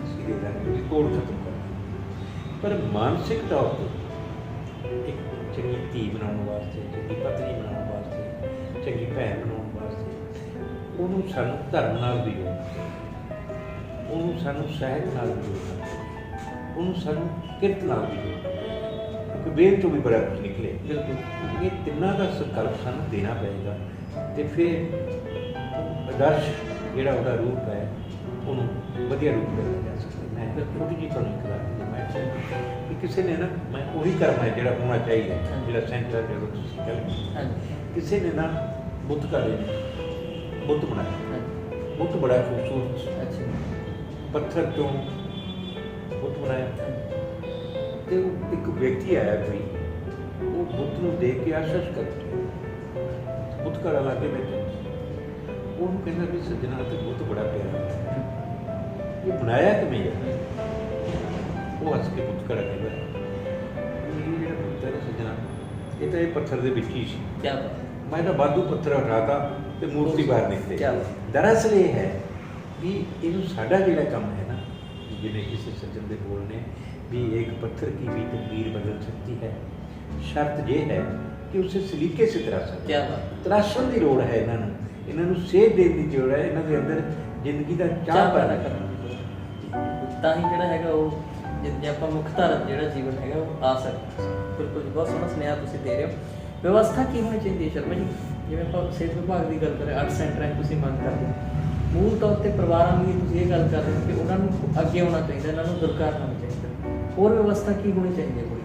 ਸਿਰੇ ਦਾ ਉਹਦੀ ਤੋੜ ਖਤਮ ਕਰਦੀ, ਪਰ ਮਾਨਸਿਕ ਤੌਰ 'ਤੇ ਇੱਕ ਚੰਗੀ ਧੀ ਬਣਾਉਣ ਵਾਸਤੇ, ਚੰਗੀ ਪਤਨੀ ਬਣਾਉਣ ਵਾਸਤੇ, ਚੰਗੀ ਭੈਣ ਬਣਾਉਣ ਵਾਸਤੇ, ਉਹਨੂੰ ਸਾਨੂੰ ਧਰਮ ਨਾਲ ਵੀ ਜੋੜਨਾ, ਉਹਨੂੰ ਸਾਨੂੰ ਸਾਹਿਤ ਨਾਲ ਵੀ ਜੋੜਨਾ, ਉਹਨੂੰ ਸਾਨੂੰ ਕਿਰਤ ਨਾਲ ਵੀ ਜੋੜਨਾ, ਕਿਉਂਕਿ ਵੇਦ ਤੋਂ ਵੀ ਬੜਾ ਕੁਝ ਨਿਕਲੇ। ਬਿਲਕੁਲ ਇਹ ਤਿੰਨਾਂ ਦਾ ਸੰਕਲਪ ਸਾਨੂੰ ਦੇਣਾ ਪਏਗਾ ਅਤੇ ਫਿਰ ਆਦਰਸ਼ ਜਿਹੜਾ ਉਹਦਾ ਰੂਪ ਹੈ ਉਹਨੂੰ ਵਧੀਆ ਰੂਪ ਦਿੱਤਾ ਜਾ ਸਕਦਾ। ਮੈਂ ਛੋਟੀ ਜਿਹੀ ਤੁਹਾਨੂੰ ਇੱਕ ਗੱਲ ਮੈਂ ਕਿ ਕਿਸੇ ਨੇ ਨਾ, ਮੈਂ ਉਹੀ ਕਰਮ ਹੈ ਜਿਹੜਾ ਹੋਣਾ ਚਾਹੀਦਾ, ਜਿਹੜਾ ਸੈਂਟਰ ਜਦੋਂ ਤੁਸੀਂ ਕਹਿੰਦੇ, ਕਿਸੇ ਨੇ ਨਾ ਬੁੱਤ ਘਾੜੇ ਨੇ ਬੁੱਤ ਬਣਾਇਆ, ਬੁੱਤ ਬੜਾ ਖੂਬਸੂਰਤ ਪੱਥਰ ਤੋਂ ਬੁੱਤ ਬਣਾਇਆ, ਅਤੇ ਉਹ ਇੱਕ ਵਿਅਕਤੀ ਆਇਆ ਕੋਈ, ਉਹ ਬੁੱਤ ਨੂੰ ਦੇਖ ਕੇ ਆਸ਼ਰਸ਼ ਕਰ ਬੁੱਤ ਘਾੜਾ ਲਾ ਕੇ ਬੈਠੇ, ਉਹਨੂੰ ਕਹਿੰਦਾ ਵੀ ਸੱਜਣਾ ਤੇ ਬੁੱਤ ਬੜਾ ਪਿਆਰਾ, ਇਹ ਬਣਾਇਆ ਕਿਵੇਂ ਹੈ? ਉਹ ਹੱਸ ਕੇ ਬੁੱਤ ਘਾੜਾ ਕਹਿੰਦਾ ਇਹ ਜਿਹੜਾ ਬੁੱਤ ਹੈ ਨਾ ਸੱਜਣਾ, ਇਹ ਤਾਂ ਇਹ ਪੱਥਰ ਦੇ ਵਿੱਚ ਹੀ ਸੀ, ਮੈਂ ਤਾਂ ਵਾਧੂ ਪੱਥਰ ਹਟਾਤਾ ਤੇ ਮੂਰਤੀ ਬਾਹਰ ਨਿਕਲੇ। ਦਰਅਸਲ ਇਹ ਹੈ ਵੀ ਇਹਨੂੰ ਸਾਡਾ ਜਿਹੜਾ ਕੰਮ ਹੈ ਨਾ, ਜਿਵੇਂ ਕਿਸੇ ਸੱਜਣ ਦੇ ਬੋਲ ਨੇ ਵੀ ਇੱਕ ਪੱਥਰ ਕੀ ਵੀ ਤਕਦੀਰ ਬਦਲ ਸਕਤੀ ਹੈ, ਸ਼ਰਤ ਇਹ ਹੈ ਕਿ ਉਸੇ ਸਲੀਕੇ ਸੇ ਤਰਾਸ਼ਣ ਦੀ ਲੋੜ ਹੈ, ਇਹਨਾਂ ਨੂੰ ਸੇਧ ਦੇਣ ਦੀ ਲੋੜ ਹੈ, ਇਹਨਾਂ ਦੇ ਅੰਦਰ ਜ਼ਿੰਦਗੀ ਦਾ ਚਾਹ ਪੈਦਾ ਕਰਨਾ, ਤਾਂ ਹੀ ਜਿਹੜਾ ਹੈਗਾ ਉਹ ਜੇ ਆਪਾਂ ਮੁੱਖ ਧਾਰਾ ਜਿਹੜਾ ਜੀਵਨ ਹੈਗਾ ਉਹ ਆ ਸਕਦਾ। ਬਿਲਕੁਲ ਬਹੁਤ ਸੋਹਣਾ ਸੁਨੇਹਾ ਤੁਸੀਂ ਦੇ ਰਹੇ ਹੋ। ਵਿਵਸਥਾ ਕੀ ਹੋਣੀ ਚਾਹੀਦੀ ਹੈ ਸ਼ਰਮਾ ਜੀ? ਜਿਵੇਂ ਆਪਾਂ ਸਿਹਤ ਵਿਭਾਗ ਦੀ ਗੱਲ ਕरें, 8 ਸੈਂਟਰਾਂ ਦੀ ਤੁਸੀਂ ਮੰਗ ਕਰਦੇ ਹੋ, ਮੂਲ ਤੌਰ 'ਤੇ ਪਰਿਵਾਰਾਂ ਨੂੰ ਵੀ ਤੁਸੀਂ ਇਹ ਗੱਲ ਕਰ ਰਹੇ ਹੋ ਕਿ ਉਹਨਾਂ ਨੂੰ ਅੱਗੇ ਆਉਣਾ ਚਾਹੀਦਾ, ਇਹਨਾਂ ਨੂੰ ਦੁਰਕਾਰ ਹੋਣਾ ਚਾਹੀਦਾ, ਹੋਰ ਵਿਵਸਥਾ ਕੀ ਹੋਣੀ ਚਾਹੀਦੀ ਹੈ? ਕੋਈ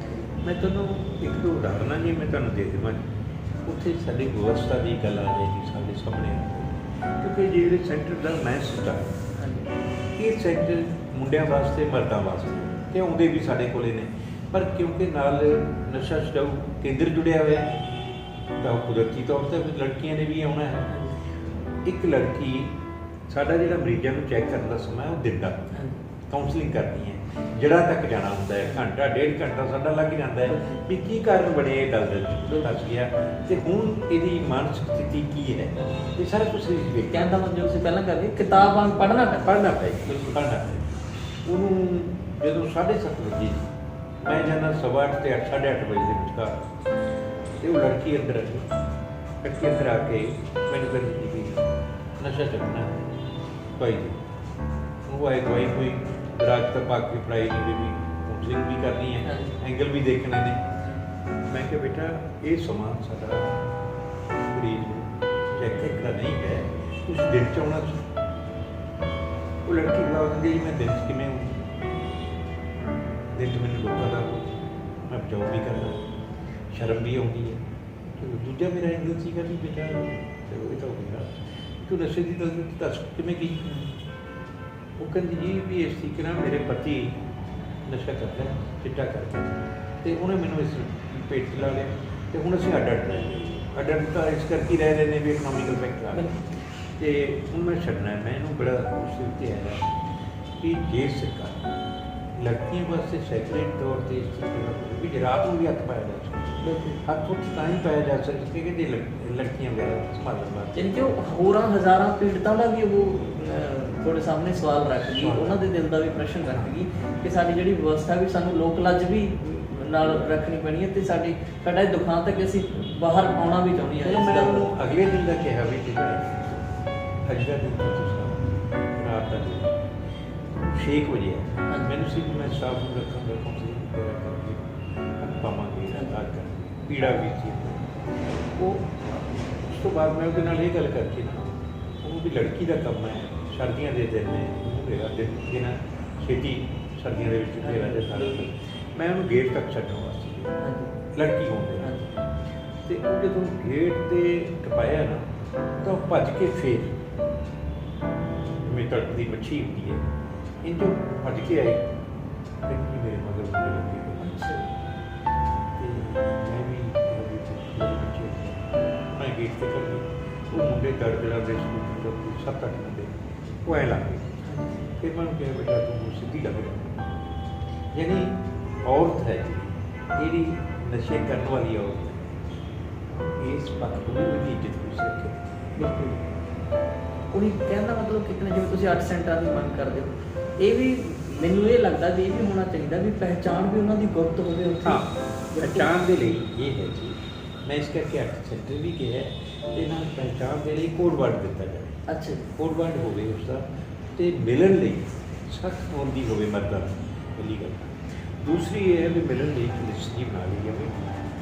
ਮੈਂ ਤੁਹਾਨੂੰ ਇੱਕ ਦੋ ਉਦਾਹਰਨਾਂ ਜੀ ਮੈਂ ਤੁਹਾਨੂੰ ਦੇ ਦੇਵਾਂ, ਉੱਥੇ ਸਾਡੀ ਵਿਵਸਥਾ ਦੀ ਗੱਲ ਆ ਜਾਏਗੀ ਸਾਡੇ ਸਾਹਮਣੇ, ਕਿਉਂਕਿ ਜਿਹੜੇ ਸੈਂਟਰ ਦਾ ਮੈਂ ਸੋਚਦਾ ਇਹ ਸੈਂਟਰ ਮੁੰਡਿਆਂ ਵਾਸਤੇ ਮਰਦਾਂ ਵਾਸਤੇ ਤੇ ਆਉਂਦੇ ਵੀ ਸਾਡੇ ਕੋਲੇ ਨੇ, ਪਰ ਕਿਉਂਕਿ ਨਾਲ ਨਸ਼ਾ ਛਡਾਊ ਕੇਂਦਰ ਜੁੜਿਆ ਹੋਇਆ ਤਾਂ ਉਹ ਕੁਦਰਤੀ ਤੌਰ 'ਤੇ ਲੜਕੀਆਂ ਨੇ ਵੀ ਆਉਣਾ ਹੈ। ਇੱਕ ਲੜਕੀ ਸਾਡਾ ਜਿਹੜਾ ਮਰੀਜ਼ਾਂ ਨੂੰ ਚੈੱਕ ਕਰਨ ਦਾ ਸਮਾਂ ਉਹ ਦਿੰਦਾ, ਕਾਉਂਸਲਿੰਗ ਕਰਦੀ ਹੈ, ਜੜ੍ਹਾਂ ਤੱਕ ਜਾਣਾ ਹੁੰਦਾ ਹੈ, ਘੰਟਾ ਡੇਢ ਘੰਟਾ ਸਾਡਾ ਲੱਗ ਜਾਂਦਾ ਹੈ ਵੀ ਕੀ ਕਾਰਨ ਬਣੇ ਇਹ ਦਲਦਲ ਫਸ ਗਿਆ ਅਤੇ ਹੁਣ ਇਹਦੀ ਮਾਨਸਿਕ ਸਥਿਤੀ ਕੀ ਹੈ, ਇਹ ਸਾਰਾ ਕੁਛ ਕਹਿਣ ਦਾ ਮਤਲਬ ਤੁਸੀਂ ਪਹਿਲਾਂ ਕਰਦੇ ਕਿਤਾਬਾਂ ਪੜ੍ਹਨਾ ਪਏ ਉਹਨੂੰ। ਜਦੋਂ 7:30 ਵਜੇ ਮੈਂ ਜਾਂਦਾ 8:15 ਤੇ 8:30 ਵਜੇ ਦੇ ਵਿਚਕਾਰ, ਅਤੇ ਉਹ ਲੜਕੀ ਅੰਦਰ ਆ ਕੇ ਮੈਨੂੰ ਕਹਿੰਦੀ ਵੀ ਨਸ਼ਾ ਛੱਡਣਾ ਦਵਾਈ ਦੇ, ਉਹ ਆਏ ਦਵਾਈ ਕੋਈ ਦਰਾਜ ਤਾਂ ਪਾ ਕੇ ਫੜਾਈ ਨਹੀਂ, ਵੀ ਕਾਉਂਸਲਿੰਗ ਵੀ ਕਰਨੀ ਹੈ, ਐਂਗਲ ਵੀ ਦੇਖਣੇ ਨੇ। ਮੈਂ ਕਿਹਾ ਬੇਟਾ ਇਹ ਸਮਾਂ ਸਾਡਾ ਮਰੀਜ਼ ਨੂੰ ਚੈੱਕ ਦਾ ਨਹੀਂ ਹੈ, ਤੁਸੀਂ ਦਿਨ 'ਚ ਆਉਣਾ ਸੀ। ਉਹ ਲੜਕੀ ਜਵਾਬ ਦਿੰਦੀ ਜੀ ਮੈਂ ਦਿਨ 'ਚ ਕਿਵੇਂ ਆਊਂ, ਦਿਨ 'ਚ ਮੈਨੂੰ ਲੋਕਾਂ ਦਾ ਮੈਂ ਬਚਾਓ ਵੀ ਕਰਨਾ, ਸ਼ਰਮ ਵੀ ਆਉਂਦੀ ਹੈ। ਦੂਜਾ ਮੇਰਾ ਐਂਗਲ ਸੀਗਾ ਵੀ ਬੇਟਾ ਚਲੋ ਇਹ ਤਾਂ ਹੋ ਗਿਆ, ਤੂੰ ਨਸ਼ੇ ਦੀ ਦੱਸ ਕਿਵੇਂ ਕੀ? ਉਹ ਕਹਿੰਦੀ ਜੀ ਵੀ ਇਸ ਤਰੀਕੇ ਨਾਲ ਮੇਰੇ ਪਤੀ ਨਸ਼ਾ ਕਰਦਾ, ਚਿੱਟਾ ਕਰਦਾ, ਅਤੇ ਉਹਨੇ ਮੈਨੂੰ ਇਸ ਪੇਟ 'ਚ ਲਾ ਲਿਆ, ਅਤੇ ਹੁਣ ਅਸੀਂ ਅੱਡ ਤਾਂ ਇਸ ਕਰਕੇ ਰਹਿ ਰਹੇ ਨੇ ਵੀ ਇਕਨੋਮਿਕਲ ਫੈਕਟਰ ਆ, ਅਤੇ ਹੁਣ ਮੈਂ ਛੱਡਣਾ। ਮੈਂ ਇਹਨੂੰ ਬੜਾ ਮੁਸ਼ਕਿਲ 'ਤੇ ਆਇਆ ਕਿ ਜੇ ਸਰਕਾਰ ਲੜਕੀਆਂ ਵਾਸਤੇ ਸੈਕਰੇਟ ਤੌਰ 'ਤੇ ਇਸ ਤਰੀਕੇ ਨਾਲ ਵੀ ਰਾਤ ਨੂੰ ਵੀ ਹੱਥ ਪਾਇਆ ਜਾ ਸਕਦਾ, ਹੱਥ ਉੱਥੇ ਤਾਂ ਹੀ ਪਾਇਆ ਜਾ ਸਕਦਾ ਕਿ ਜੇ ਲੜਕੀਆਂ ਵਗੈਰਾ ਸੰਭਾਲਣ ਵਾਸਤੇ, ਯਾਨੀ ਕਿ ਉਹ ਹੋਰਾਂ ਹਜ਼ਾਰਾਂ ਪੀੜਤਾਂ ਦਾ ਵੀ ਉਹ ਤੁਹਾਡੇ ਸਾਹਮਣੇ ਸਵਾਲ ਰੱਖ ਗਈ, ਉਹਨਾਂ ਦੇ ਦਿਲ ਦਾ ਵੀ ਪ੍ਰਸ਼ਨ ਰੱਖ ਗਈ ਕਿ ਸਾਡੀ ਜਿਹੜੀ ਵਿਵਸਥਾ ਵੀ ਸਾਨੂੰ ਲੋਕ ਲੱਜ ਵੀ ਨਾਲ ਰੱਖਣੀ ਪੈਣੀ ਹੈ, ਅਤੇ ਸਾਡਾ ਇਹ ਦੁਖਾਂਤ ਹੈ ਕਿ ਅਸੀਂ ਬਾਹਰ ਆਉਣਾ ਵੀ ਚਾਹੁੰਦੇ ਹਾਂ। ਮੈਂ ਉਹਨੂੰ ਅਗਲੇ ਦਿਨ ਦਾ ਕਿਹਾ ਵੀ ਕਿ ਅੱਜ ਦਾ ਦਿਨ ਤੁਸੀਂ ਰਾਤ ਦਾ 6 ਵਜੇ ਹੈ, ਮੈਨੂੰ ਸੀ ਮੈਂ ਸਟਾਫ ਨੂੰ ਰੱਖਾਂਗਾ, ਕਾਉਂਸਲਿੰਗ ਕਰਕੇ ਪਾਵਾਂਗੇ ਕਰ ਪੀੜਾ ਵੀ ਸੀ। ਉਹ ਉਸ ਤੋਂ ਬਾਅਦ ਮੈਂ ਉਹਦੇ ਨਾਲ ਇਹ ਗੱਲ ਕਰਕੇ ਨਾ, ਉਹਨੂੰ ਵੀ ਲੜਕੀ ਦਾ ਕੰਮ ਹੈ, ਸਰਦੀਆਂ ਦੇ ਦਿਨ ਨੇ, ਉਹਨੂੰ ਮੇਰਾ ਦਿਨ ਨਾ ਛੇਤੀ ਸਰਦੀਆਂ ਦੇ ਵਿੱਚ ਮੇਰਾ ਦੇ ਸਾਰਾ ਮੈਂ ਉਹਨੂੰ ਗੇਟ ਤੱਕ ਛੱਡਣ ਵਾਸਤੇ ਲੜਕੀ ਹੋਣ ਦੇ ਨਾਲ, ਅਤੇ ਉਹ ਜਦੋਂ ਗੇਟ 'ਤੇ ਟਪਾਇਆ ਨਾ ਤਾਂ ਉਹ ਭੱਜ ਕੇ ਫੇਰ ਜਿਵੇਂ ਤੜਕ ਦੀ ਮੱਛੀ ਹੁੰਦੀ ਹੈ ਇੰਝ ਭੱਜ ਕੇ ਆਈ, ਲੜਕੀ ਮੇਰੇ ਮਗਰ ਮੁੰਡੇ ਲੱਗੇ ਹੋਏ, ਅਤੇ ਮੈਂ ਵੀ ਮੈਂ ਗੇਟ 'ਤੇ ਕਰ ਗਈ, ਉਹ ਮੁੰਡੇ ਦਰਦਰਾਂ ਦੇ ਸਕੂਲ ਦਾ 7-8 ਮੁੰਡੇ ਉਹ ਐਂ ਲੱਗ ਗਏ। ਫਿਰ ਮੈਂ ਉਹਨੂੰ ਕਿਹਾ ਬੇਟਾ ਤੂੰ ਸਿੱਧੀ ਲੱਗ ਰਿਹਾ, ਯਾਨੀ ਔਰਤ ਹੈ ਜਿਹੜੀ ਨਸ਼ੇ ਕਰਨ ਵਾਲੀ ਔਰਤ ਹੈ, ਇਸ ਪੱਖ ਤੋਂ ਵੀ ਉਹਦੀ ਇੱਜ਼ਤ ਹੋ ਸਕੇ। ਬਿਲਕੁਲ ਉਹੀ ਕਹਿਣ ਦਾ ਮਤਲਬ ਕਿਤਨੇ ਜਿਵੇਂ ਤੁਸੀਂ 8 ਸੈਂਟਰਾਂ ਦੀ ਮੰਗ ਕਰਦੇ ਹੋ, ਇਹ ਵੀ ਮੈਨੂੰ ਇਹ ਲੱਗਦਾ ਵੀ ਇਹ ਵੀ ਹੋਣਾ ਚਾਹੀਦਾ ਵੀ ਪਹਿਚਾਣ ਵੀ ਉਹਨਾਂ ਦੀ ਗੁਪਤ ਹੋਵੇ ਉੱਥੇ। ਹਾਂ, ਪਹਿਚਾਣ ਦੇ ਲਈ ਇਹ ਹੈ ਜੀ, ਮੈਂ ਇਸ ਕਰਕੇ 8 ਸੈਂਟਰ ਵੀ ਕਿਹਾ, ਅਤੇ ਨਾਲ ਪਹਿਚਾਣ ਦੇ ਲਈ ਕੋਡ ਵਰਡ ਦਿੱਤਾ ਜਾਵੇ। ਅੱਛਾ ਜੀ। ਕੋਡ ਵਰਡ ਹੋਵੇ ਉਸਦਾ ਤੇ ਮਿਲਣ ਲਈ ਸਖਤ ਹੋਣ ਦੀ ਹੋਵੇ ਮਰਦਾਂ ਦੀ, ਪਹਿਲੀ ਗੱਲ। ਦੂਸਰੀ ਇਹ ਹੈ ਵੀ ਮਿਲਣ ਲਈ ਇੱਕ ਲਿਸਟ ਜੀ ਬਣਾ ਲਈ ਜਾਵੇ,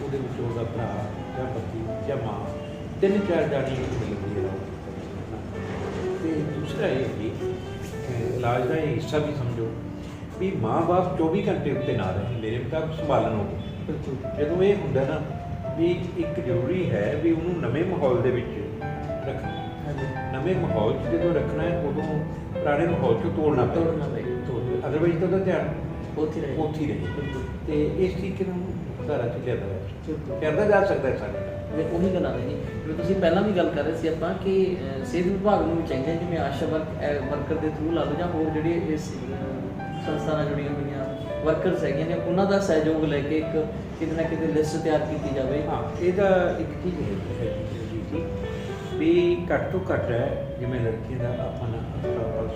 ਉਹਦੇ ਵਿੱਚ ਉਹਦਾ ਭਰਾ ਜਾਂ ਪਤੀ ਜਾਂ ਮਾਂ 3-4 ਜਾਣੀ ਮਿਲਦੀ ਹੈ। ਤੇ ਦੂਸਰਾ ਇਹ ਵੀ ਇਲਾਜ ਦਾ ਇਹ ਹਿੱਸਾ ਵੀ ਸਮਝੋ ਵੀ ਮਾਂ-ਬਾਪ 24 ਘੰਟੇ ਉੱਤੇ ਨਾ ਰਹੇ, ਮੇਰੇ ਮੁਤਾਬਕ ਸੰਭਾਲਣ ਹੋਵੇ। ਬਿਲਕੁਲ। ਜਦੋਂ ਇਹ ਹੁੰਦਾ ਨਾ ਵੀ ਇੱਕ ਜ਼ਰੂਰੀ ਹੈ ਵੀ ਉਹਨੂੰ ਨਵੇਂ ਮਾਹੌਲ ਦੇ ਵਿੱਚ ਰੱਖਣਾ। ਨਵੇਂ ਮਾਹੌਲ 'ਚ ਜਦੋਂ ਰੱਖਣਾ ਹੈ ਉਦੋਂ ਪੁਰਾਣੇ ਮਾਹੌਲ 'ਚੋਂ ਤੋੜਨਾ ਪਏਗਾ। ਅਦਰਵਾਈਜ਼ ਤਾਂ ਉਹਦਾ ਧਿਆਨ ਉੱਥੇ ਰਹੇ। ਉੱਥੇ ਹੀ ਰਹੇ। ਤੇ ਇਸ ਤਰੀਕੇ ਨਾਲ ਧਾਰਾ 'ਚ ਲਿਆਦਾ ਹੈ, ਕਰਦਾ ਜਾ ਸਕਦਾ ਹੈ ਸਾਡੇ ਨਾਲ। ਉਹੀ ਗੱਲ ਆਉਂਦੀ ਜੀ, ਜਿਵੇਂ ਤੁਸੀਂ ਪਹਿਲਾਂ ਵੀ ਗੱਲ ਕਰ ਰਹੇ ਸੀ ਆਪਾਂ ਕਿ ਸਿਹਤ ਵਿਭਾਗ ਨੂੰ ਵੀ ਚਾਹੀਦਾ ਜਿਵੇਂ ਆਸ਼ਾ ਵਰਕਰ ਦੇ ਥਰੂ ਲਾ ਲਓ ਜਾਂ ਹੋਰ ਜਿਹੜੇ ਇਸ ਸੰਸਥਾ ਨਾਲ ਜੁੜੀਆਂ ਹੋਈਆਂ ਵਰਕਰਸ ਹੈਗੀਆਂ ਨੇ, ਉਹਨਾਂ ਦਾ ਸਹਿਯੋਗ ਲੈ ਕੇ ਇੱਕ ਕਿਤੇ ਨਾ ਕਿਤੇ ਲਿਸਟ ਤਿਆਰ ਕੀਤੀ ਜਾਵੇ। ਹਾਂ, ਇਹਦਾ ਇੱਕ ਚੀਜ਼ ਹੈ ਜੀ ਵੀ ਘੱਟ ਤੋਂ ਘੱਟ ਹੈ, ਜਿਵੇਂ ਲੜਕੀਆਂ ਦਾ ਆਪਣਾ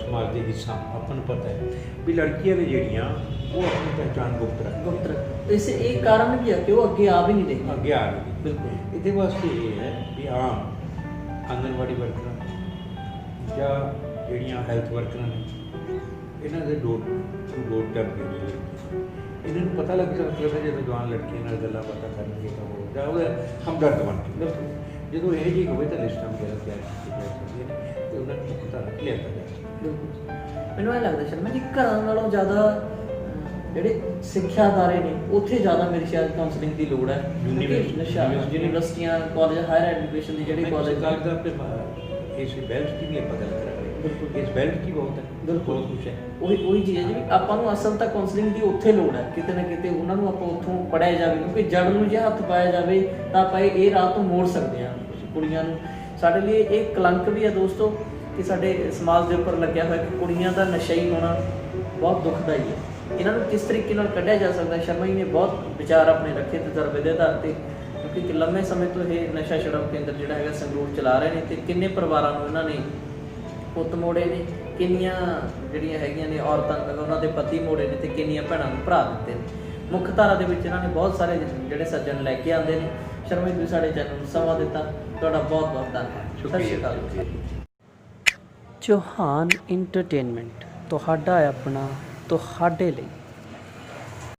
ਸਮਾਜ ਦੇ ਹਿੱਸਾ ਆਪਾਂ ਨੂੰ ਪਤਾ ਹੈ ਵੀ ਲੜਕੀਆਂ ਨੇ ਜਿਹੜੀਆਂ ਉਹ ਆਪਣੀ ਪਹਿਚਾਣ ਗੁਪਤ ਰੱਖ ਇਸੇ ਇਹ ਕਾਰਨ ਕੀ ਹੈ ਕਿ ਉਹ ਅੱਗੇ ਆ ਵੀ ਨਹੀਂ ਰਹੀ, ਅੱਗੇ ਆ ਰਹੀ। ਬਿਲਕੁਲ। ਇਹਦੇ ਵਾਸਤੇ ਇਹ ਹੈ ਵੀ ਆਮ ਆਂਗਨਵਾੜੀ ਵਰਕਰਾਂ ਜਾਂ ਜਿਹੜੀਆਂ ਹੈਲਥ ਵਰਕਰਾਂ ਨੇ, ਇਹਨਾਂ ਦੇ ਡੋਰ ਟੂ ਡੋਰ ਕੈਂਪੇਨ ਇਹਨਾਂ ਨੂੰ ਪਤਾ ਲੱਗ ਸਕਦਾ ਹੈ ਜਦੋਂ ਜਵਾਨ ਲੜਕੀਆਂ ਨਾਲ ਗੱਲਾਂ ਬਾਤਾਂ ਕਰਨਗੇ ਤਾਂ ਉਹ ਜਾਂ ਉਹਦਾ ਹਮਦਰਦ ਬਣ ਕੇ। ਬਿਲਕੁਲ। ਜਦੋਂ ਇਹ ਜਿਹੀ ਹੋਵੇ ਤਾਂ ਲਿਸਟਾਂ ਵਗੈਰਾ ਤਿਆਰ ਕੀਤੀਆਂ ਜਾ ਸਕਦੀਆਂ ਨੇ ਅਤੇ ਉਹਨਾਂ ਨੂੰ ਮੁੱਖ ਧਾਰਾ ਲਿਆਂਦਾ ਜਾ ਸਕਦਾ। ਬਿਲਕੁਲ। ਮੈਨੂੰ ਇਹ ਲੱਗਦਾ ਸ਼ਰਮਾ ਜੀ ਘਰਾਂ ਨਾਲੋਂ ਜ਼ਿਆਦਾ ਜਿਹੜੇ ਸਿੱਖਿਆ ਅਦਾਰੇ ਨੇ ਉੱਥੇ ਜ਼ਿਆਦਾ ਮੇਰੀ ਸ਼ਾਇਦ ਕਾਉਂਸਲਿੰਗ ਦੀ ਲੋੜ ਹੈ। ਯੂਨੀਵਰਸਿਟੀਆਂ, ਕਾਲਜ, ਹਾਇਰ ਐਜੂਕੇਸ਼ਨ ਦੇ ਜਿਹੜੇ ਕਾਲਜ ਦਾ ਇਸ ਬੈਲਟ ਦੀ ਵੀ ਆਪਾਂ ਗੱਲ ਕਰਾਂਗੇ। ਇਸ ਬੈਲਟ ਕੀ ਬਹੁਤ ਹੈ, ਬਿਲਕੁਲ ਕੁਛ ਹੈ। ਉਹੀ ਚੀਜ਼ ਹੈ ਜੀ, ਆਪਾਂ ਨੂੰ ਅਸਲ ਤਾਂ ਕਾਉਂਸਲਿੰਗ ਦੀ ਉੱਥੇ ਲੋੜ ਹੈ, ਕਿਤੇ ਨਾ ਕਿਤੇ ਉਹਨਾਂ ਨੂੰ ਆਪਾਂ ਉੱਥੋਂ ਪੜ੍ਹਾਇਆ ਜਾਵੇ, ਕਿਉਂਕਿ ਜੜ ਨੂੰ ਜੇ ਹੱਥ ਪਾਇਆ ਜਾਵੇ ਤਾਂ ਆਪਾਂ ਇਹ ਰਾਹ ਤੋਂ ਮੋੜ ਸਕਦੇ ਹਾਂ ਕੁੜੀਆਂ ਨੂੰ। ਸਾਡੇ ਲਈ ਇਹ ਕਲੰਕ ਵੀ ਹੈ ਦੋਸਤੋ ਕਿ ਸਾਡੇ ਸਮਾਜ ਦੇ ਉੱਪਰ ਲੱਗਿਆ ਹੋਇਆ ਕਿ ਕੁੜੀਆਂ ਦਾ ਨਸ਼ਈ ਹੋਣਾ ਬਹੁਤ ਦੁਖਦਾਈ ਹੈ। ਇਹਨਾਂ ਨੂੰ ਕਿਸ ਤਰੀਕੇ ਨਾਲ ਕੱਢਿਆ ਜਾ ਸਕਦਾ, ਸ਼ਰਮਾ ਜੀ ਨੇ ਬਹੁਤ ਵਿਚਾਰ ਆਪਣੇ ਰੱਖੇ ਤਜਰਬੇ ਦੇ ਆਧਾਰ 'ਤੇ, ਕਿਉਂਕਿ ਲੰਮੇ ਸਮੇਂ ਤੋਂ ਇਹ ਨਸ਼ਾ ਛੁਡਾਊ ਕੇਂਦਰ ਜਿਹੜਾ ਹੈਗਾ ਸੰਗਰੂਰ ਚਲਾ ਰਹੇ ਨੇ, ਅਤੇ ਕਿੰਨੇ ਪਰਿਵਾਰਾਂ ਨੂੰ ਇਹਨਾਂ ਨੇ ਪੁੱਤ ਮੋੜੇ ਨੇ, ਕਿੰਨੀਆਂ ਜਿਹੜੀਆਂ ਹੈਗੀਆਂ ਨੇ ਔਰਤਾਂ ਉਹਨਾਂ ਦੇ ਪਤੀ ਮੋੜੇ ਨੇ, ਅਤੇ ਕਿੰਨੀਆਂ ਭੈਣਾਂ ਨੂੰ ਭਰਾ ਦਿੱਤੇ ਨੇ। ਮੁੱਖ ਧਾਰਾ ਦੇ ਵਿੱਚ ਇਹਨਾਂ ਨੇ ਬਹੁਤ ਸਾਰੇ ਜਿਹੜੇ ਸੱਜਣ ਲੈ ਕੇ ਆਉਂਦੇ ਨੇ। ਸ਼ਰਮਾ ਜੀ ਤੁਸੀਂ ਸਾਡੇ ਚੈਨਲ ਨੂੰ ਸਮਾਂ ਦਿੱਤਾ, ਤੁਹਾਡਾ ਬਹੁਤ ਬਹੁਤ ਧੰਨਵਾਦ। ਸਤਿ ਸ਼੍ਰੀ ਅਕਾਲ। ਚੌਹਾਨ ਇੰਟਰਟੇਨਮੈਂਟ ਤੁਹਾਡਾ ਆਪਣਾ, ਤੁਹਾਡੇ ਲਈ।